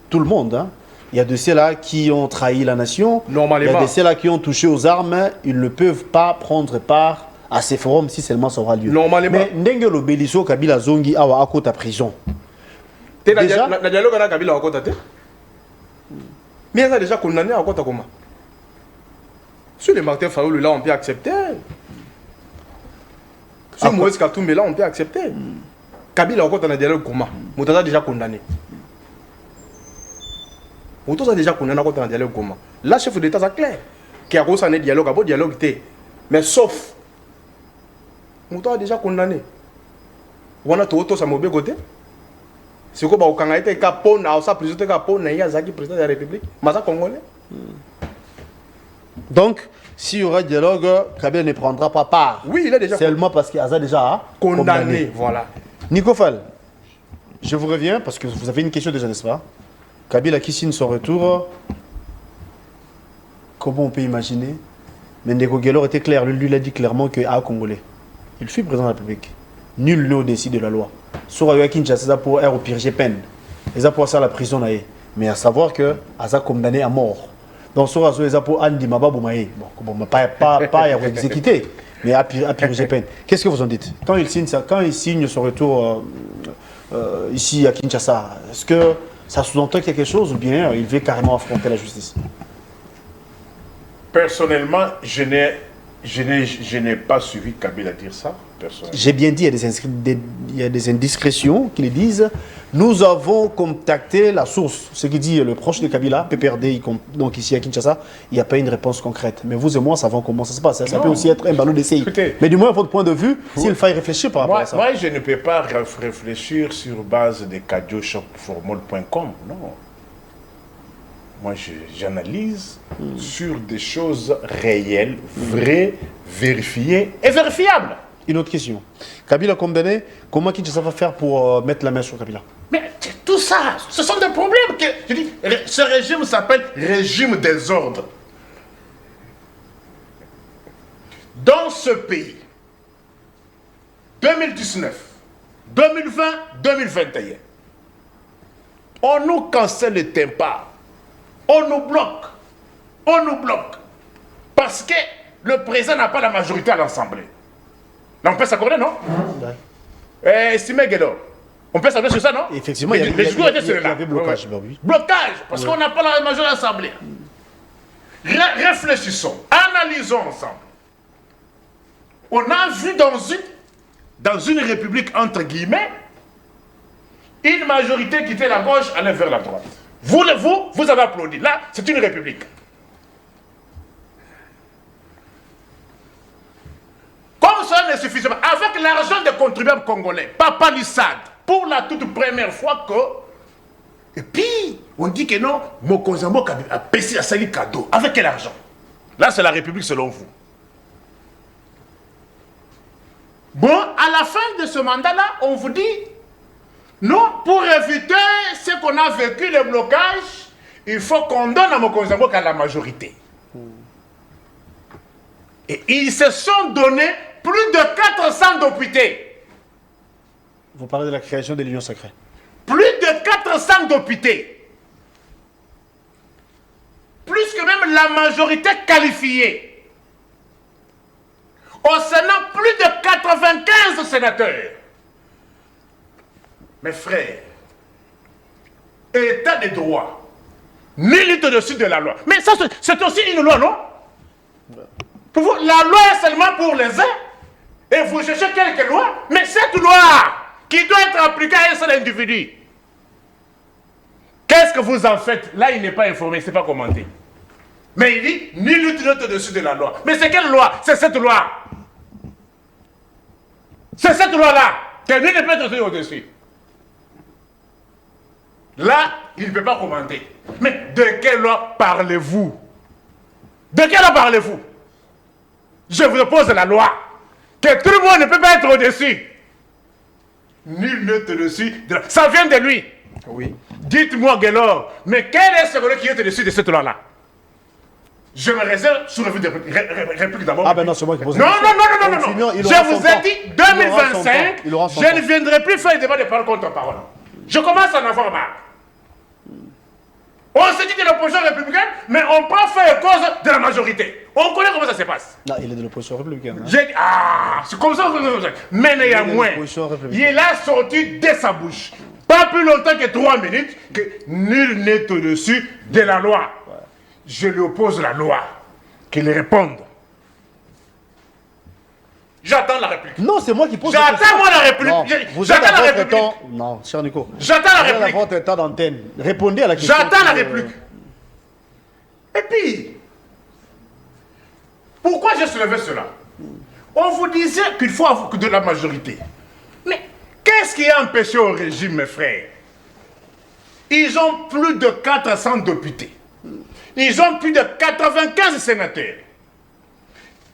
tout le monde. Hein. Il y a de ceux-là qui ont trahi la nation. Normalement. Il y a de ceux-là qui ont touché aux armes. Ils ne peuvent pas prendre part à ces forums si seulement ça aura lieu. Normalement. Mais Ndengelo Beliso Kabila Zongi awa akota prison. Déjà, le dialogue avec Kabila a côté. Mais il a déjà condamné à côté comment? Sur les Martin Fayoulou, là, on peut accepter. Sur Moïse Katumbe, là, on peut accepter. Kabila a côté dans le dialogue comment? Moutaza a déjà condamné. Moutaza a déjà condamné à côté dans le dialogue comment? Là, chef d'État, c'est clair. Qu'il y a un dialogue, un dialogue. Mais sauf. Moutaza a déjà condamné. On a tout ça m'a côté. C'est quoi au Canada était capone à sa président capone il y a Zaki président de la République Masa congolais. Donc s'il y aura dialogue, Kabila ne prendra pas part. Oui, il est déjà seulement parce qu'il a déjà condamné. Voilà. Nico Fall, je vous reviens parce que vous avez une question déjà, n'est-ce pas? Kabila qui signe son retour. Comment on peut imaginer? Mais Ndeko Gelor était clair, lui il a dit clairement qu'il a congolais. Il fut président de la République. Nul n'est au-dessus de la loi. Sur la Kinshasa pour être au pire peine. Ils ont pour ça la prison. Mais à savoir que Aza condamné à mort. Donc sur la ils ont pour Andi Mababoumaï. Bon, pas exécuté, mais à pire peine. Qu'est-ce que vous en dites? Quand il signe ça, quand il signe son retour ici à Kinshasa, est-ce que ça sous-entend quelque chose ou bien il veut carrément affronter la justice? Personnellement, je n'ai pas suivi Kabila dire ça. J'ai bien dit, il y a des indiscrétions qui le disent. Nous avons contacté la source, ce qui dit le proche de Kabila, PPRD, donc ici à Kinshasa, il n'y a pas une réponse concrète. Mais vous et moi savons comment ça se passe. Ça peut aussi être un ballon d'essai. Mais du moins, à votre point de vue, s'il faille réfléchir par rapport à ça. Moi, je ne peux pas réfléchir sur base de cadioshopformol.com, non. Moi, j'analyse sur des choses réelles, vraies, vérifiées et vérifiables. Une autre question. Kabila condamné, comment Kinshasa va faire pour mettre la main sur Kabila? Mais tout ça, ce sont des problèmes que... Je dis, ce régime s'appelle régime des ordres. Dans ce pays, 2019, 2020, 2021, on nous cancelle le tempa. On nous bloque. On nous bloque. Parce que le président n'a pas la majorité à l'Assemblée. Là, on peut s'accorder, non? Estimé Guédo. On peut s'accorder sur ça, non? Effectivement, il y avait blocage. Oui. Blocage, parce qu'on n'a pas la majorité à l'Assemblée. Réfléchissons, analysons ensemble. On a vu dans une république, entre guillemets, une majorité qui était la gauche aller vers la droite. Vous avez applaudi. Là, c'est une république. Comme ça ne suffit pas, avec l'argent des contribuables congolais, Papa Lissad, pour la toute première fois que... Et puis, on dit que non, Mokonzambo a payé à Sali cadeau. Avec quel argent? Là, c'est la république selon vous. Bon, à la fin de ce mandat-là, on vous dit... Non, pour éviter ce qu'on a vécu, le blocage, il faut qu'on donne à Mokonzambo qu'à la majorité. Et ils se sont donnés plus de 400 députés. Vous parlez de la création de l'Union sacrée. Plus de 400 députés. Plus que même la majorité qualifiée. Au Sénat, plus de 95 sénateurs. Mes frères, état de droit, nul au-dessus de la loi. Mais ça, c'est aussi une loi, non? Pour vous, la loi est seulement pour les uns, et vous cherchez quelques lois, mais cette loi qui doit être appliquée à un seul individu, qu'est-ce que vous en faites? Là, il n'est pas informé, il ne sait pas commenter. Mais il dit, nul au-dessus de la loi. Mais c'est quelle loi? C'est cette loi. C'est cette loi-là, que nul ne peut être au-dessus. Là, il ne peut pas commenter. Mais de quelle loi parlez-vous? De quelle loi parlez-vous? Je vous pose la loi. Que tout le monde ne peut pas être au-dessus. Nul n'est au-dessus. Ça vient de lui. Oui. Dites-moi, Guélor, mais quel est ce qui est au-dessus de cette loi-là? Je me réserve sur le de réplique d'abord. Ah ben non, c'est moi qui pose Non, la question. non. Continuons, il Je aura vous son ai temps. dit Il aura son 2025, temps. Il aura son je temps. ne viendrai plus faire le débat de parole contre parole. Je commence à en avoir marre. On se dit de l'opposition républicaine, mais on prend faire cause de la majorité. On connaît comment ça se passe. Non, il est de l'opposition républicaine. Hein. J'ai dit, ah, c'est comme ça. Mais néanmoins, l'opposition républicaine. il a sorti de sa bouche, pas plus longtemps que 3 minutes, que nul n'est au-dessus de la loi. Je lui oppose la loi. Qu'il réponde. J'attends la réplique. Non, c'est moi qui pose la question. J'attends moi la réplique. Non, vous êtes J'attends à la votre réplique. temps. Non, cher Nico. J'attends la Vous êtes à réplique. votre temps d'antenne. Répondez à la question. J'attends la qui, réplique. Et puis, pourquoi j'ai soulevé cela? On vous disait qu'il faut avoir de la majorité. Mais qu'est-ce qui a empêché au régime, mes frères? Ils ont plus de 400 députés. Ils ont plus de 95 sénateurs.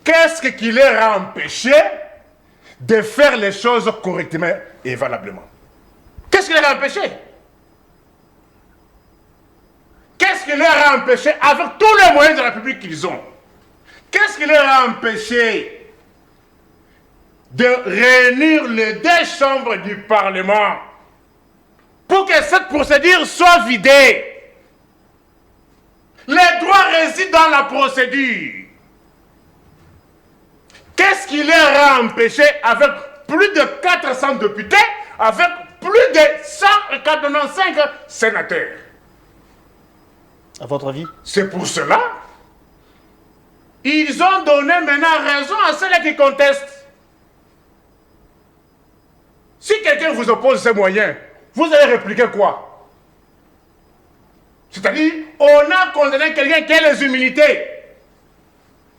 Qu'est-ce qui leur a empêché de faire les choses correctement et valablement? Qu'est-ce qui leur a empêché? Qu'est-ce qui leur a empêché, avec tous les moyens de la République qu'ils ont, qu'est-ce qui leur a empêché de réunir les 2 chambres du Parlement pour que cette procédure soit vidée? Les droits résident dans la procédure. Qu'est-ce qui leur a empêché, avec plus de 400 députés, avec plus de 195 sénateurs? À votre avis? C'est pour cela ils ont donné maintenant raison à ceux-là qui contestent. Si quelqu'un vous oppose ces moyens, vous allez répliquer quoi? C'est-à-dire, on a condamné quelqu'un qui a les humilités.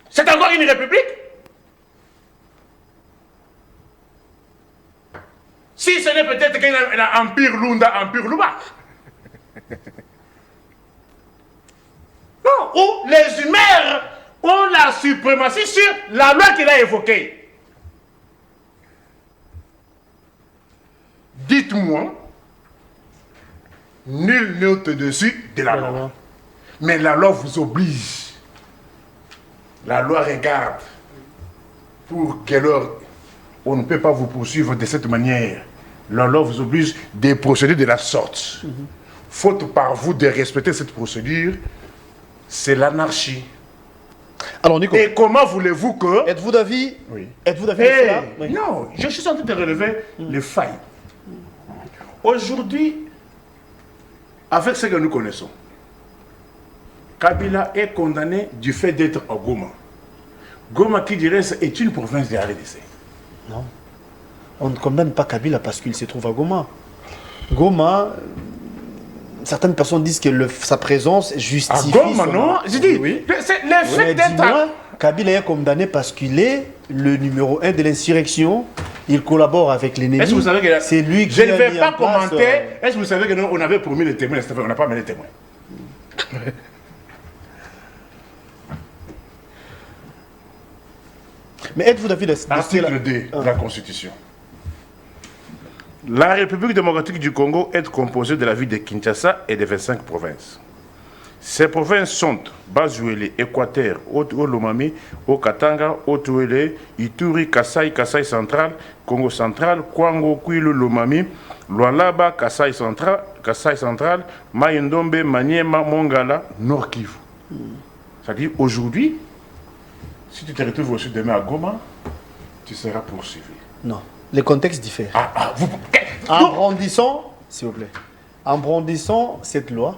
C'est encore une république? Si ce n'est peut-être qu'un empire Lunda, empire Luba. Non, où les Humères ont la suprématie sur la loi qu'il a évoquée. Dites-moi, nul n'est au-dessus de la loi. Mais la loi vous oblige. La loi regarde. Pour quelle heure on ne peut pas vous poursuivre de cette manière. La loi vous oblige de procéder de la sorte. Faute par vous de respecter cette procédure, c'est l'anarchie. Alors, Nico. Et comment voulez-vous que... Êtes-vous d'avis? Oui. Êtes-vous d'avis? Oui. Non, je suis en train de relever les failles. Aujourd'hui, avec ce que nous connaissons, Kabila est condamné du fait d'être à Goma. Goma, qui dirait, est une province de RDC. Non. On ne condamne pas Kabila parce qu'il se trouve à Goma. Goma, certaines personnes disent que sa présence justifie. À Goma, non? Je dis, oui. le fait d'être... Kabila est condamné parce qu'il est le numéro 1 de l'insurrection. Il collabore avec l'ennemi. Est-ce que vous savez que c'est lui qui je ne a vais mis pas en place, commenter. Est-ce que vous savez que nous, on avait promis les témoins, on n'a pas mis les témoins. Mais êtes-vous d'avis de Article 2 de la Constitution. La République démocratique du Congo est composée de la ville de Kinshasa et de 25 provinces. Ces provinces sont Bazuele, Équateur, Haut-Lomami, Haut-Katanga, Haut-Ouélé, Ituri, Kasaï, Kasaï central, Congo central, Kwango, Kwilu, Lomami, Lualaba, Kasaï central, Mayendombe, Maniema, Mongala, Nord Kivu. C'est-à-dire aujourd'hui, si tu te retrouves aussi demain à Goma, tu seras poursuivi. Non, les contextes diffèrent. En brandissant, s'il vous plaît, en brandissant cette loi,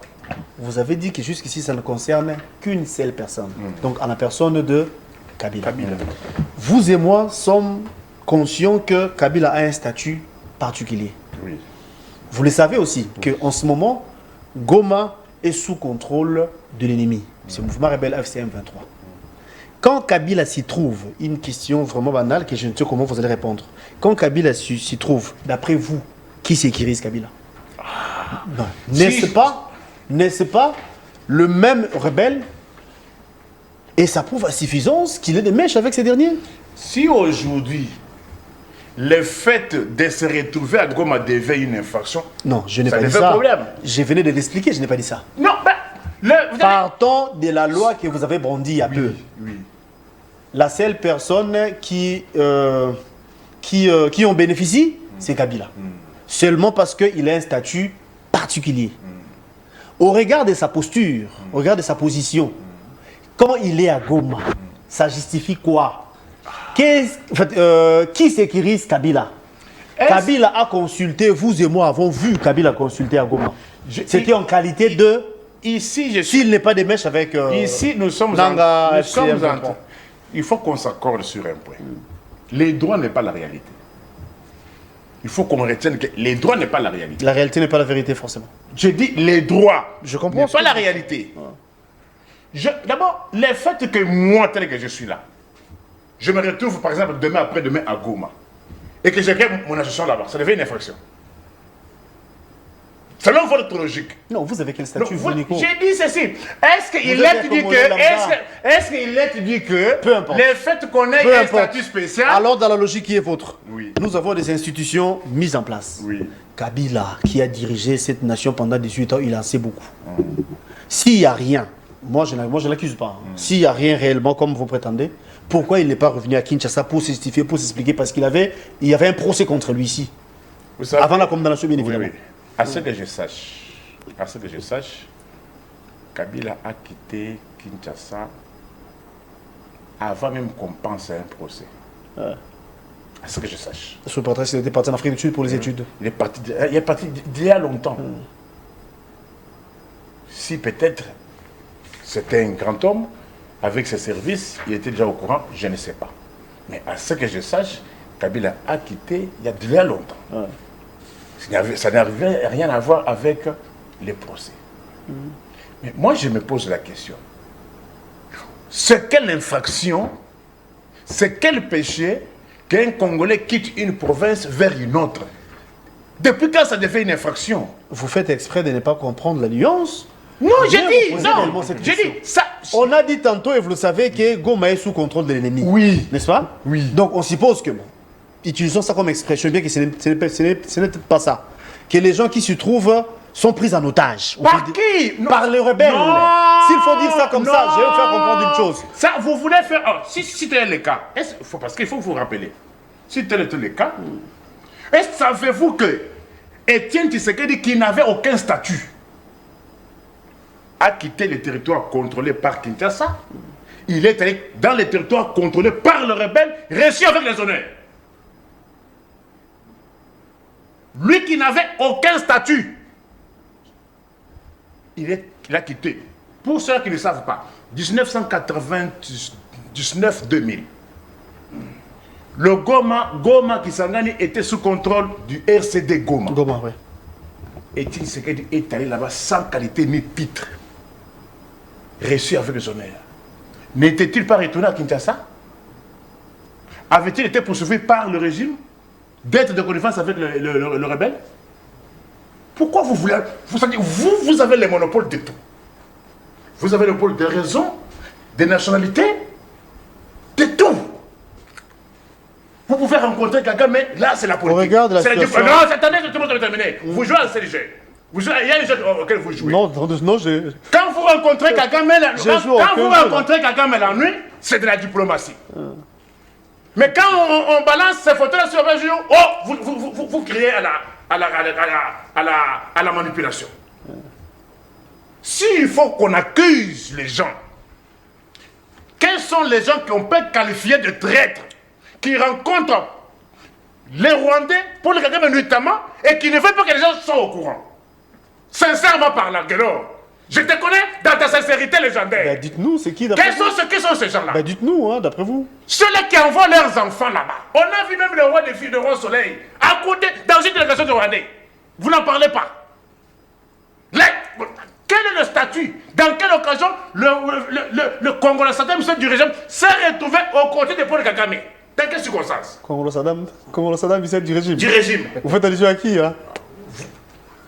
vous avez dit que jusqu'ici, ça ne concerne qu'une seule personne. Donc, en la personne de Kabila. Vous et moi sommes conscients que Kabila a un statut particulier. Oui. Vous le savez aussi, qu'en ce moment, Goma est sous contrôle de l'ennemi. C'est le mouvement rebelle FCM 23. Quand Kabila s'y trouve, une question vraiment banale que je ne sais comment vous allez répondre. Quand Kabila s'y trouve, d'après vous, qui sécurise Kabila? N'est-ce pas le même rebelle? Et ça prouve à suffisance qu'il est de mèche avec ces derniers. Si aujourd'hui, le fait de se retrouver à Goma devait une infraction, non, je n'ai ça pas dit devait ça. problème. Je venais de l'expliquer, je n'ai pas dit ça. Non, ben, Partons de la loi que vous avez brandie il y a peu. Oui. La seule personne qui en bénéficie, c'est Kabila. Seulement parce qu'il a un statut particulier. Au regard de sa posture, au regard de sa position, quand il est à Goma, ça justifie quoi? Qui sécurise Kabila? Kabila a consulté, vous et moi avons vu Kabila consulter à Goma. C'était en qualité de... Ici, je suis... S'il n'est pas de mèche avec... Ici, nous sommes Nanga, nous sommes FCM. Il faut qu'on s'accorde sur un point. Les droits n'est pas la réalité. Il faut qu'on retienne que les droits n'est pas la réalité. La réalité n'est pas la vérité, forcément. Je dis les droits. Je comprends. N'est pas la réalité. D'abord, le fait que moi, tel que je suis là, je me retrouve par exemple demain après-demain à Goma et que j'ai créé mon association là-bas, ça devient une infraction. Selon votre logique. Non, vous avez quel statut, Non, vous, Nico? j'ai dit ceci. Est-ce qu'il est dit que Peu importe. le fait qu'on ait Peu un importe. statut spécial... Alors, dans la logique qui est vôtre, Oui. nous avons des institutions mises en place. Oui. Kabila, qui a dirigé cette nation pendant 18 ans, il en sait beaucoup. S'il n'y a rien, moi je ne l'accuse pas, s'il n'y a rien réellement comme vous prétendez, pourquoi il n'est pas revenu à Kinshasa pour se justifier, pour s'expliquer? Parce qu'il y avait un procès contre lui ici. Vous savez, Avant la condamnation, bien oui, évidemment. oui. À ce que je sache, Kabila a quitté Kinshasa avant même qu'on pense à un procès. À ce que je sache. Sur le portrait, il était parti en Afrique du Sud pour les études. Il est parti d'il y a longtemps. Si peut-être c'était un grand homme, avec ses services, il était déjà au courant, je ne sais pas. Mais à ce que je sache, Kabila a quitté il y a déjà longtemps. Ça n'avait rien à voir avec les procès. Mais moi, je me pose la question. C'est quelle infraction, c'est quel péché qu'un Congolais quitte une province vers une autre? Depuis quand ça devient une infraction? Vous faites exprès de ne pas comprendre la nuance? Non, j'ai dit, posez non, réellement cette j'ai question. dit, ça... On a dit tantôt, et vous le savez, que Goma est sous contrôle de l'ennemi. Oui. N'est-ce pas? Oui. Donc on suppose que, utilisons ça comme expression, bien que ce n'est peut-être pas ça, que les gens qui se trouvent sont pris en otage. Par qui? Non. Par les rebelles. Non. S'il faut dire ça comme ça, Non. je vais vous faire comprendre une chose. Ça, vous voulez faire... Oh, si tel est le cas, parce qu'il faut vous rappeler, si tel était le cas, est-ce que savez-vous que Étienne Tshisekedi, qui n'avait aucun statut, a quitté les territoires contrôlés par Kinshasa? Il est allé dans les territoires contrôlés par le rebelle, reçu avec les honneurs. Lui qui n'avait aucun statut, il a quitté. Pour ceux qui ne savent pas, 1999-2000, le Goma Kisangani était sous contrôle du RCD Goma. Goma, oui. Et Tshisekedi est allé là-bas sans qualité ni titre, reçu avec les honneurs. N'était-il pas retourné à Kinshasa? Avait-il été poursuivi par le régime d'être de connivence avec le rebelle? Pourquoi vous voulez... Vous avez le monopole de tout. Vous avez le monopole des raisons, des nationalités, de tout. Vous pouvez rencontrer quelqu'un, mais là, c'est la politique. Regarde la situation. Non, attendez, tout le monde est terminé. Vous jouez à CDG. Il y a un jeu auquel vous jouez. Non, j'ai... Quand vous rencontrez quelqu'un, mais quelqu'un l'ennui, c'est de la diplomatie. Mais quand on balance ces photos sur les réseaux, oh, vous criez à la manipulation. S'il faut qu'on accuse les gens, quels sont les gens qu'on peut qualifier de traîtres, qui rencontrent les Rwandais, pour les Kagame notamment, et qui ne veulent pas que les gens soient au courant? Sincèrement parlant, Guélo, je te connais dans ta sincérité légendaire. Ben, dites-nous, c'est qui d'après Quels sont ces gens-là? Ben, dites-nous, hein, d'après vous. Ceux-là qui envoient leurs enfants là-bas. On a vu même le roi des filles de Roi Soleil, à côté, dans une délégation de Rwandais. Vous n'en parlez pas. Quel est le statut? Dans quelle occasion le Congolais Saddam Hussein du régime s'est retrouvé aux côtés de Paul Kagame? Dans quelles circonstances? Congolo Saddam Hussein du régime. Du régime. Vous faites allusion à qui, hein?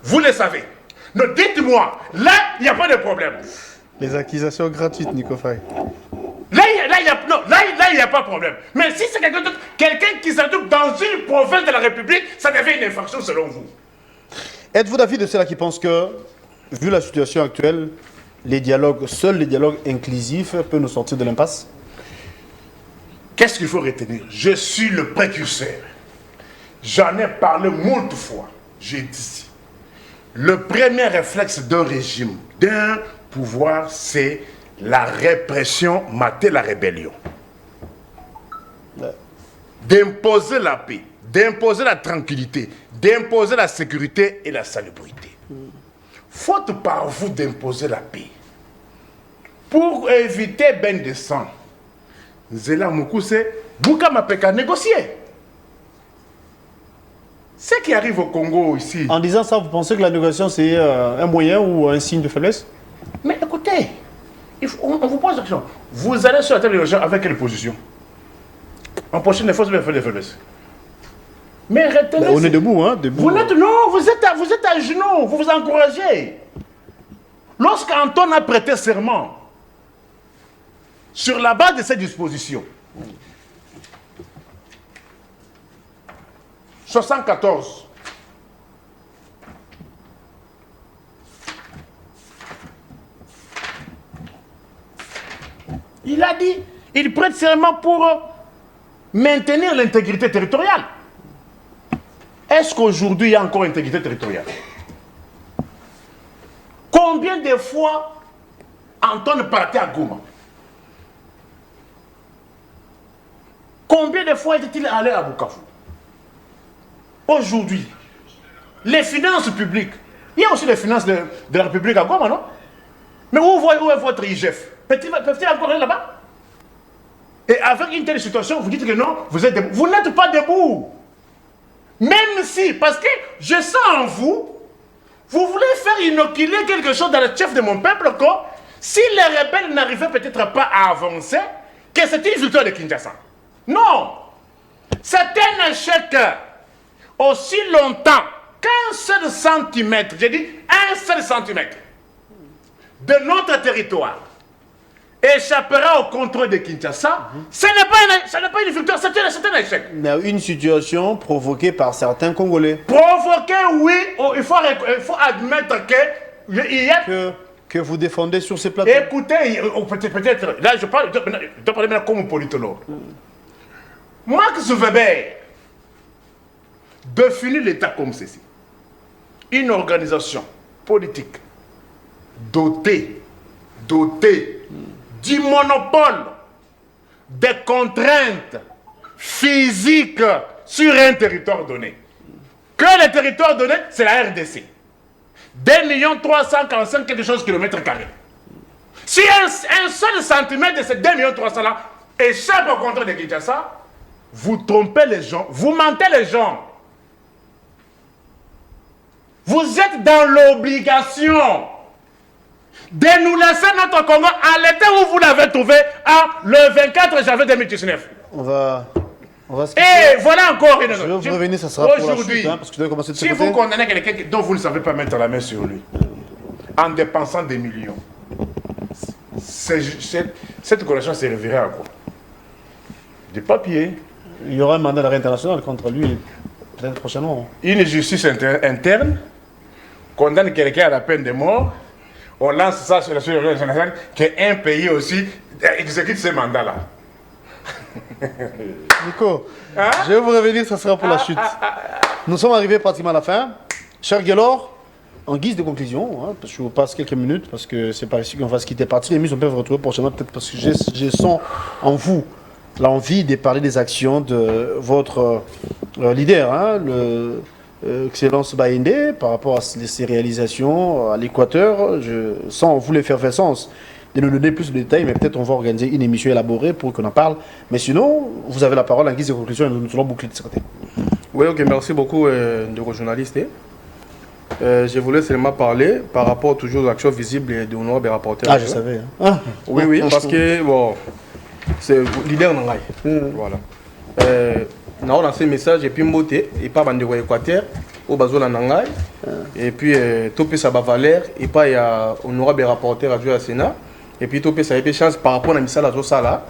Vous le savez. Donc dites-moi, là, il n'y a pas de problème. Les accusations gratuites, Nico Faye. Là, il n'y a pas de problème. Mais si c'est quelqu'un qui se trouve dans une province de la République, ça devient une infraction selon vous. Êtes-vous d'avis de ceux-là qui pensent que, vu la situation actuelle, seuls les dialogues inclusifs peuvent nous sortir de l'impasse? Qu'est-ce qu'il faut retenir? Je suis le précurseur. J'en ai parlé moult fois. J'ai dit, le premier réflexe d'un régime, d'un pouvoir, c'est la répression, mater la rébellion. D'imposer la paix, d'imposer la tranquillité, d'imposer la sécurité et la salubrité. Faute par vous d'imposer la paix. Pour éviter ben de sang, Zela Moukouse, Bouka Mapeka négocier. Ce qui arrive au Congo ici. En disant ça, vous pensez que la négociation c'est un moyen ou un signe de faiblesse? Mais écoutez, on vous pose la question. Vous allez sur la table de négociation avec quelle position? En prochaine fois, vous allez faire des faiblesses. Mais retenez. On est debout, hein? Debout. Vous n'êtes, non, vous êtes à genoux, vous vous encouragez. Lorsqu'Anton a prêté serment, sur la base de ces dispositions, 74, il a dit, il prête serment pour maintenir l'intégrité territoriale. Est-ce qu'aujourd'hui il y a encore intégrité territoriale? Combien de fois Anton partait à Goma? Combien de fois était-il allé à Bukavu? Aujourd'hui, les finances publiques, il y a aussi les finances de la République à Goma, non? Mais où est votre IGF? Peut-il encore aller là-bas? Et avec une telle situation, vous dites que non, vous êtes debout. Vous n'êtes pas debout. Même si, parce que je sens en vous, vous voulez faire inoculer quelque chose dans le chef de mon peuple, que si les rebelles n'arrivaient peut-être pas à avancer, que c'est une victoire de Kinshasa. Non! C'est un échec aussi longtemps qu'un seul centimètre, j'ai dit un seul centimètre de notre territoire échappera au contrôle de Kinshasa. Ce n'est pas une victoire, c'est un échec. Une situation provoquée par certains Congolais. Provoquée, oui, il faut admettre que vous défendez sur ces plateaux. Écoutez, peut-être, là je dois parler maintenant comme politologue. Max Weber définit l'État comme ceci. Une organisation politique dotée du monopole des contraintes physiques sur un territoire donné. Que le territoire donné, c'est la RDC. 2 345 quelque chose kilomètres carrés. Si un seul centimètre de ces 2 300 là échappe au contrôle de Kinshasa, vous trompez les gens, vous mentez les gens. Vous êtes dans l'obligation de nous laisser notre Congo à l'état où vous l'avez trouvé le 24 janvier 2019. On va et voilà encore une autre. Je vais vous revenir, ça sera pour la suite, parce que je dois commencer de si vous condamnez quelqu'un dont vous ne savez pas mettre la main sur lui, en dépensant des millions, cette condamnation servirait à quoi? Des papiers. Il y aura un mandat d'arrêt international contre lui, peut-être prochainement. Une justice interne condamne quelqu'un à la peine de mort. On lance ça sur la surveillance internationale qu'un pays aussi exécute ce mandat-là. Nico, je vais vous revenir, ça sera pour la chute. Nous sommes arrivés pratiquement à la fin. Cher Guélor, en guise de conclusion, parce que je vous passe quelques minutes, parce que c'est pas ici qu'on va se quitter partir. Les mises, on peut vous retrouver prochainement, peut-être parce que je sens en vous l'envie de parler des actions de votre leader, le Excellence Baïndé, par rapport à ses réalisations à l'Équateur. Je sens en vous l'effervescence de nous donner plus de détails, mais peut-être on va organiser une émission élaborée pour qu'on en parle. Mais sinon, vous avez la parole en guise de conclusion et nous allons boucler de ce côté. Oui, ok, merci beaucoup, de journalistes. Je voulais seulement parler par rapport toujours aux actions visibles de honorables rapporteurs. Ah, je savais. Hein. Oui, parce que, bon, c'est leader Nangaï. Voilà. On a lancé un message et puis moté et pas bandeko Équateur au bazo Nangaï et puis topé ça va Valère et pas il y a honorable rapporteur à Sénat et puis topé ça a été chance par rapport à Missa la Sala.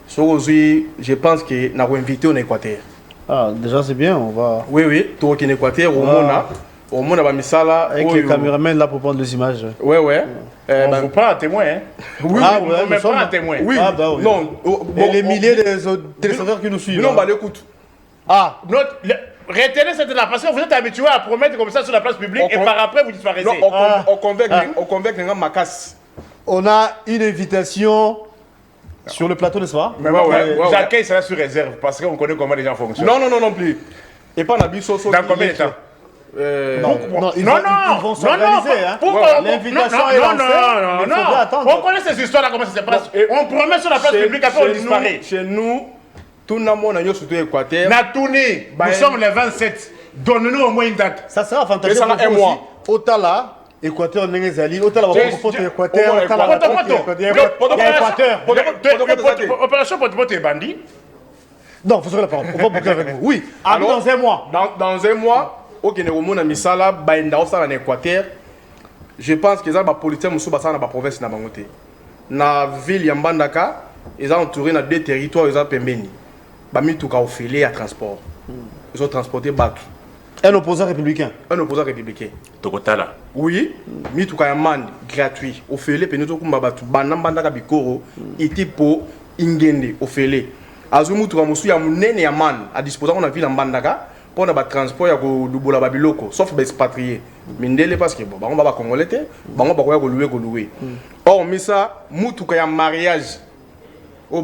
Je pense que n'a invité en Équateur. Ah, déjà c'est bien, on va. Oui, tout en Équateur au Mona Au moins, on a mis ça là. Avec les caméramans là pour prendre les images. Ouais, ouais. On vous prend un témoin, hein. Oui, ah, oui, ouais, on met pas un témoin. oui. Ah, bah oui. Non. Et les milliers de téléspectateurs qui nous suivent. Non, hein. bah l'écoute. Ah, Retenez cette là parce que vous êtes habitué à promettre comme ça sur la place publique et par après vous disparaissez. Non, on convainc les gens ma casse. on a une invitation sur le plateau, n'est-ce pas? Mais j'accueille cela sur réserve parce qu'on connaît comment les gens fonctionnent. Non plus. Et pas la bisoso. Dans combien de temps? Non, ils vont non, s'organiser. Hein. L'invitation est lancée. Non, il faudra attendre. on connaît ces histoires là, comment ça se passe. On promet sur la place publique, après on disparaît. Chez nous, tout le monde a surtout Équateur. Natouni, nous sommes les 27. Donne-nous au moins une date. Ça sera fantastique. Et ça va un mois. Otala, Équateur, Nézali, Otala, Équateur, Opération Potopoto est bandit. Non, vous aurez la parole. On va boucler avec vous. Oui, alors dans un mois. Dans un mois, au Guinée-Romon, Misala, Bainda, en Équateur, je pense que les politiciens sont dans la province de Bangote. Dans la ville de Mbandaka, ils ont entouré dans 2 territoires, ils ont Pembeni. Bami tout cas au filet à transport. Ils ont transporté Batou. Un opposant républicain. Un opposant républicain. Tokotala. Oui, mi tout cas man gratuit. Au filet, peneto kumba Batou. Banam Bandaka Bikoro, iti po ingende au filet. Azumu tout cas mosu ya munene ya man à disposition de la ville en Bandaka pour le transport ya ko dubola babiloko sauf les expatriés. Mindele parce que bon, on va congolais, on va louer. Or misa mutu ka ya mariage. Oh,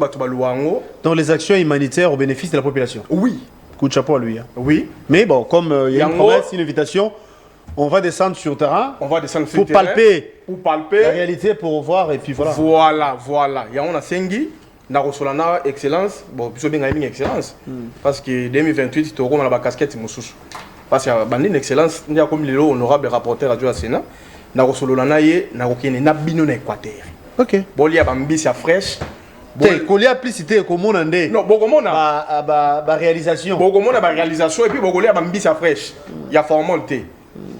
Dans les actions humanitaires au bénéfice de la population. Oui. Coup de chapeau à lui. Hein. Oui. Mais bon, comme il y a une promesse, une invitation, on va descendre sur le terrain. On va descendre sur le terrain. Pour palper. La réalité, pour voir et puis voilà. Voilà. Il y a un Sengi, na Rosolana Excellence. Bon, puis bien une excellence. Parce que 2028, tu auras la casquette Moussous. Parce que une excellence, il y a comme le honorable rapporteur à Dieu Sénat. Na Rosolana y na Rokene na bino na Équateur. Ok. Bon, il y a Bambisia fraîche. Collier applicité comme on a non bogomona ba réalisation bogomona ba réalisation et puis bogolé a mbisa fraîche il y a formalité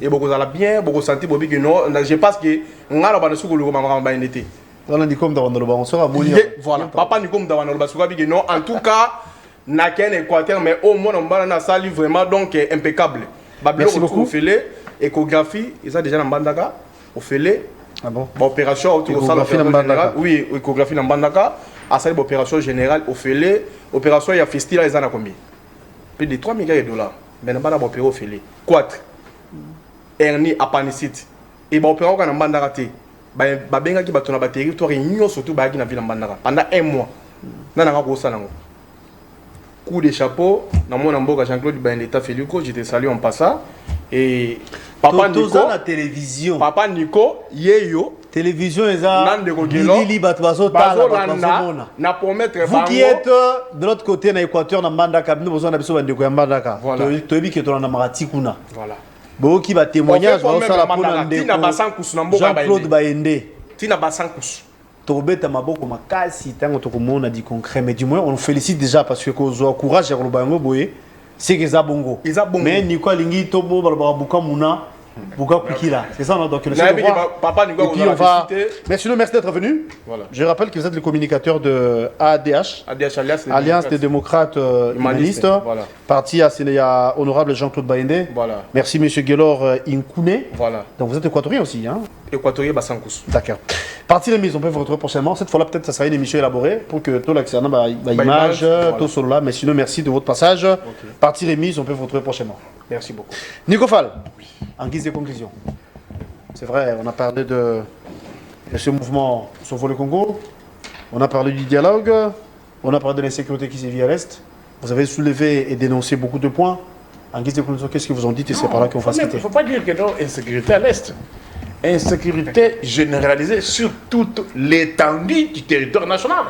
et bogozala bien bogosanti bobi que non je pense que ngala ba nsuku lu mama ba ndete on dit comme dans le on sera moni voilà papa ni comme dans le basuka bi que non en tout cas na ken Équateur mais au moins on ba na sali vraiment donc impeccable merci beaucoup fele échographie ils ont déjà na Mbandaka au fele ah bon opération autour ça oui échographie na Mbandaka à cette opération générale au Félé, opération il y a festival les années combien? Plus de 3 milliards de dollars. Mais on a opéré au Félé. 4. Hernie appendicite. Et on opéré au Mbandaka. Ba benga ki batona ba territoire union surtout ba ki na ville Mbandaka pendant 1 mois. Na nga ko sana ngo. Coup de chapeau, na mona mboka Jean-Claude Bandeta Feliko, je te salue en passant et Papa Nico na télévision. Papa Nico yeyo télévision eza Lili Batwazo na promettre vous qui êtes de l'autre côté na Équateur na Mbandaka nous besoin na biso bandeko ya Mbandaka to yebi ke to na marati kuna voilà bo ki ba témoignage ba sala pona ndeko Jean-Claude Baende tina basankus tobeta maboko makasi tango to komona di concret mais du moins on félicite déjà parce que ko courage ya lobango boye c'est que ça bongo mais Nico lingi tobo balba buka muna Buka Kukila, c'est ça, donc le papa et puis on va... Merci d'être venu. Voilà. Je rappelle que vous êtes le communicateur de ADH, Alliance des démocrates humanistes, voilà. Parti à honorable Jean-Claude Baende. Voilà. Merci monsieur Guélor Inkouné. Voilà. Donc vous êtes équatorien aussi, hein? Équatorien Bassankous. D'accord. Partie remise, on peut vous retrouver prochainement. Cette fois-là, peut-être ça sera une émission élaborée pour que tout l'accès à l'image, tout solo là. Mais sinon, merci de votre passage. Okay. Partie remise, on peut vous retrouver prochainement. Merci beaucoup. Nico Fall, en guise de conclusion. C'est vrai, on a parlé de ce mouvement Sauver le Congo. On a parlé du dialogue. On a parlé de l'insécurité qui sévit à l'Est. Vous avez soulevé et dénoncé beaucoup de points. En guise de conclusion, qu'est-ce que vous en dites et c'est par là qu'on va citer. Il ne faut pas dire que non, insécurité à l'Est. Insécurité généralisée sur toute l'étendue du territoire national.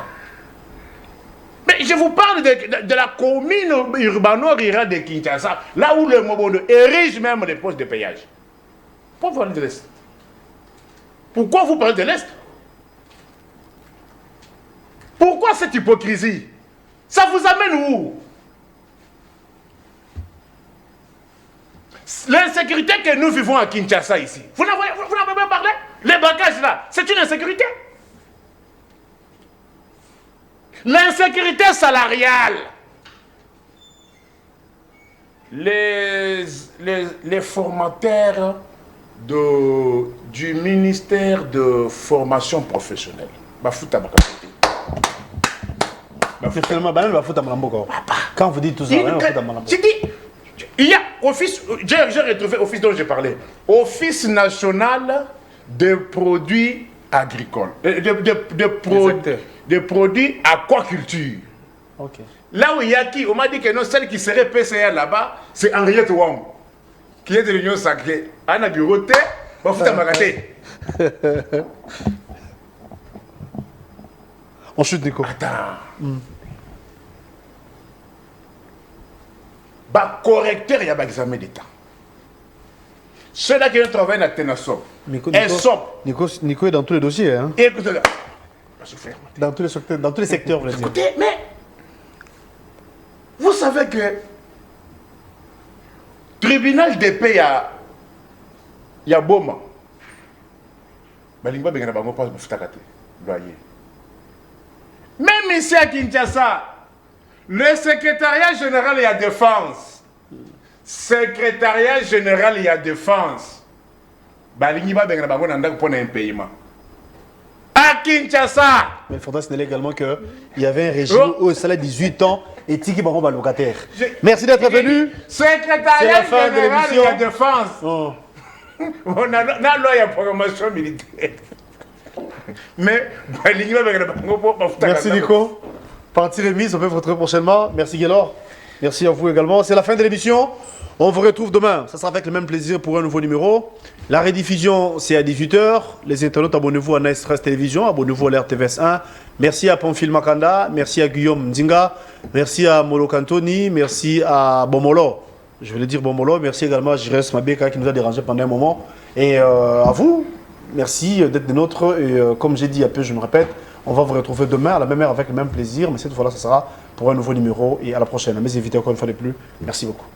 Mais je vous parle de la commune urbano-rurale de Kinshasa, là où le Mobondo érige même des postes de péage. Pourquoi vous parlez de l'Est? Pourquoi vous parlez de l'Est? Pourquoi cette hypocrisie? Ça vous amène où? L'insécurité que nous vivons à Kinshasa ici, vous n'avez pas parlé? Les bagages là, c'est une insécurité. L'insécurité salariale. les formateurs du ministère de formation professionnelle. Quand vous dites tout ça, il y a office, j'ai retrouvé office dont j'ai parlé, Office national des produits agricoles, des produits aquaculture. Okay. Là où il y a qui, on m'a dit que non, celle qui serait PCA là-bas, c'est Henriette Wam, qui est de l'Union Sacrée. Anna Bureauté, on chute, Nico. Attends. Bah, correcteur, il y a un examen d'État. Ceux-là qui ont travaillé dans Ténasso, Nico est dans tous les dossiers. Hein. Écoutez-le. Dans tous les secteurs, vous voulez dire. Écoutez, mais vous savez que tribunal de paix, il y a Boma. Même ici à Kinshasa, le secrétariat général et la défense. Secrétariat général et la défense. Pour un paiement. À Kinshasa. Mais il faudra signaler également qu'il y avait un régime où il salaire 18 ans et Tiki Baron locataire. Merci d'être venu. Secrétariat général et la défense. Oh. On a la loi de programmation militaire. Mais, merci Nico. Partie remise, on peut vous retrouver prochainement. Merci Gaylor. Merci à vous également. C'est la fin de l'émission. On vous retrouve demain. Ça sera avec le même plaisir pour un nouveau numéro. La rediffusion, c'est à 18h. Les internautes, abonnez-vous à Nice Stress Télévision. Abonnez-vous à l'RTVS 1. Merci à Pamphile Makanda. Merci à Guillaume Nzinga. Merci à Molo Cantoni. Merci à Bomolo. Je voulais dire Bomolo. Merci également à Jires Mabeka qui nous a dérangé pendant un moment. Et à vous, merci d'être des nôtres. Et comme j'ai dit un peu, je me répète, on va vous retrouver demain à la même heure avec le même plaisir. Mais cette fois-là, ça sera pour un nouveau numéro. Et à la prochaine. À mes invités, encore une fois de plus. Merci beaucoup.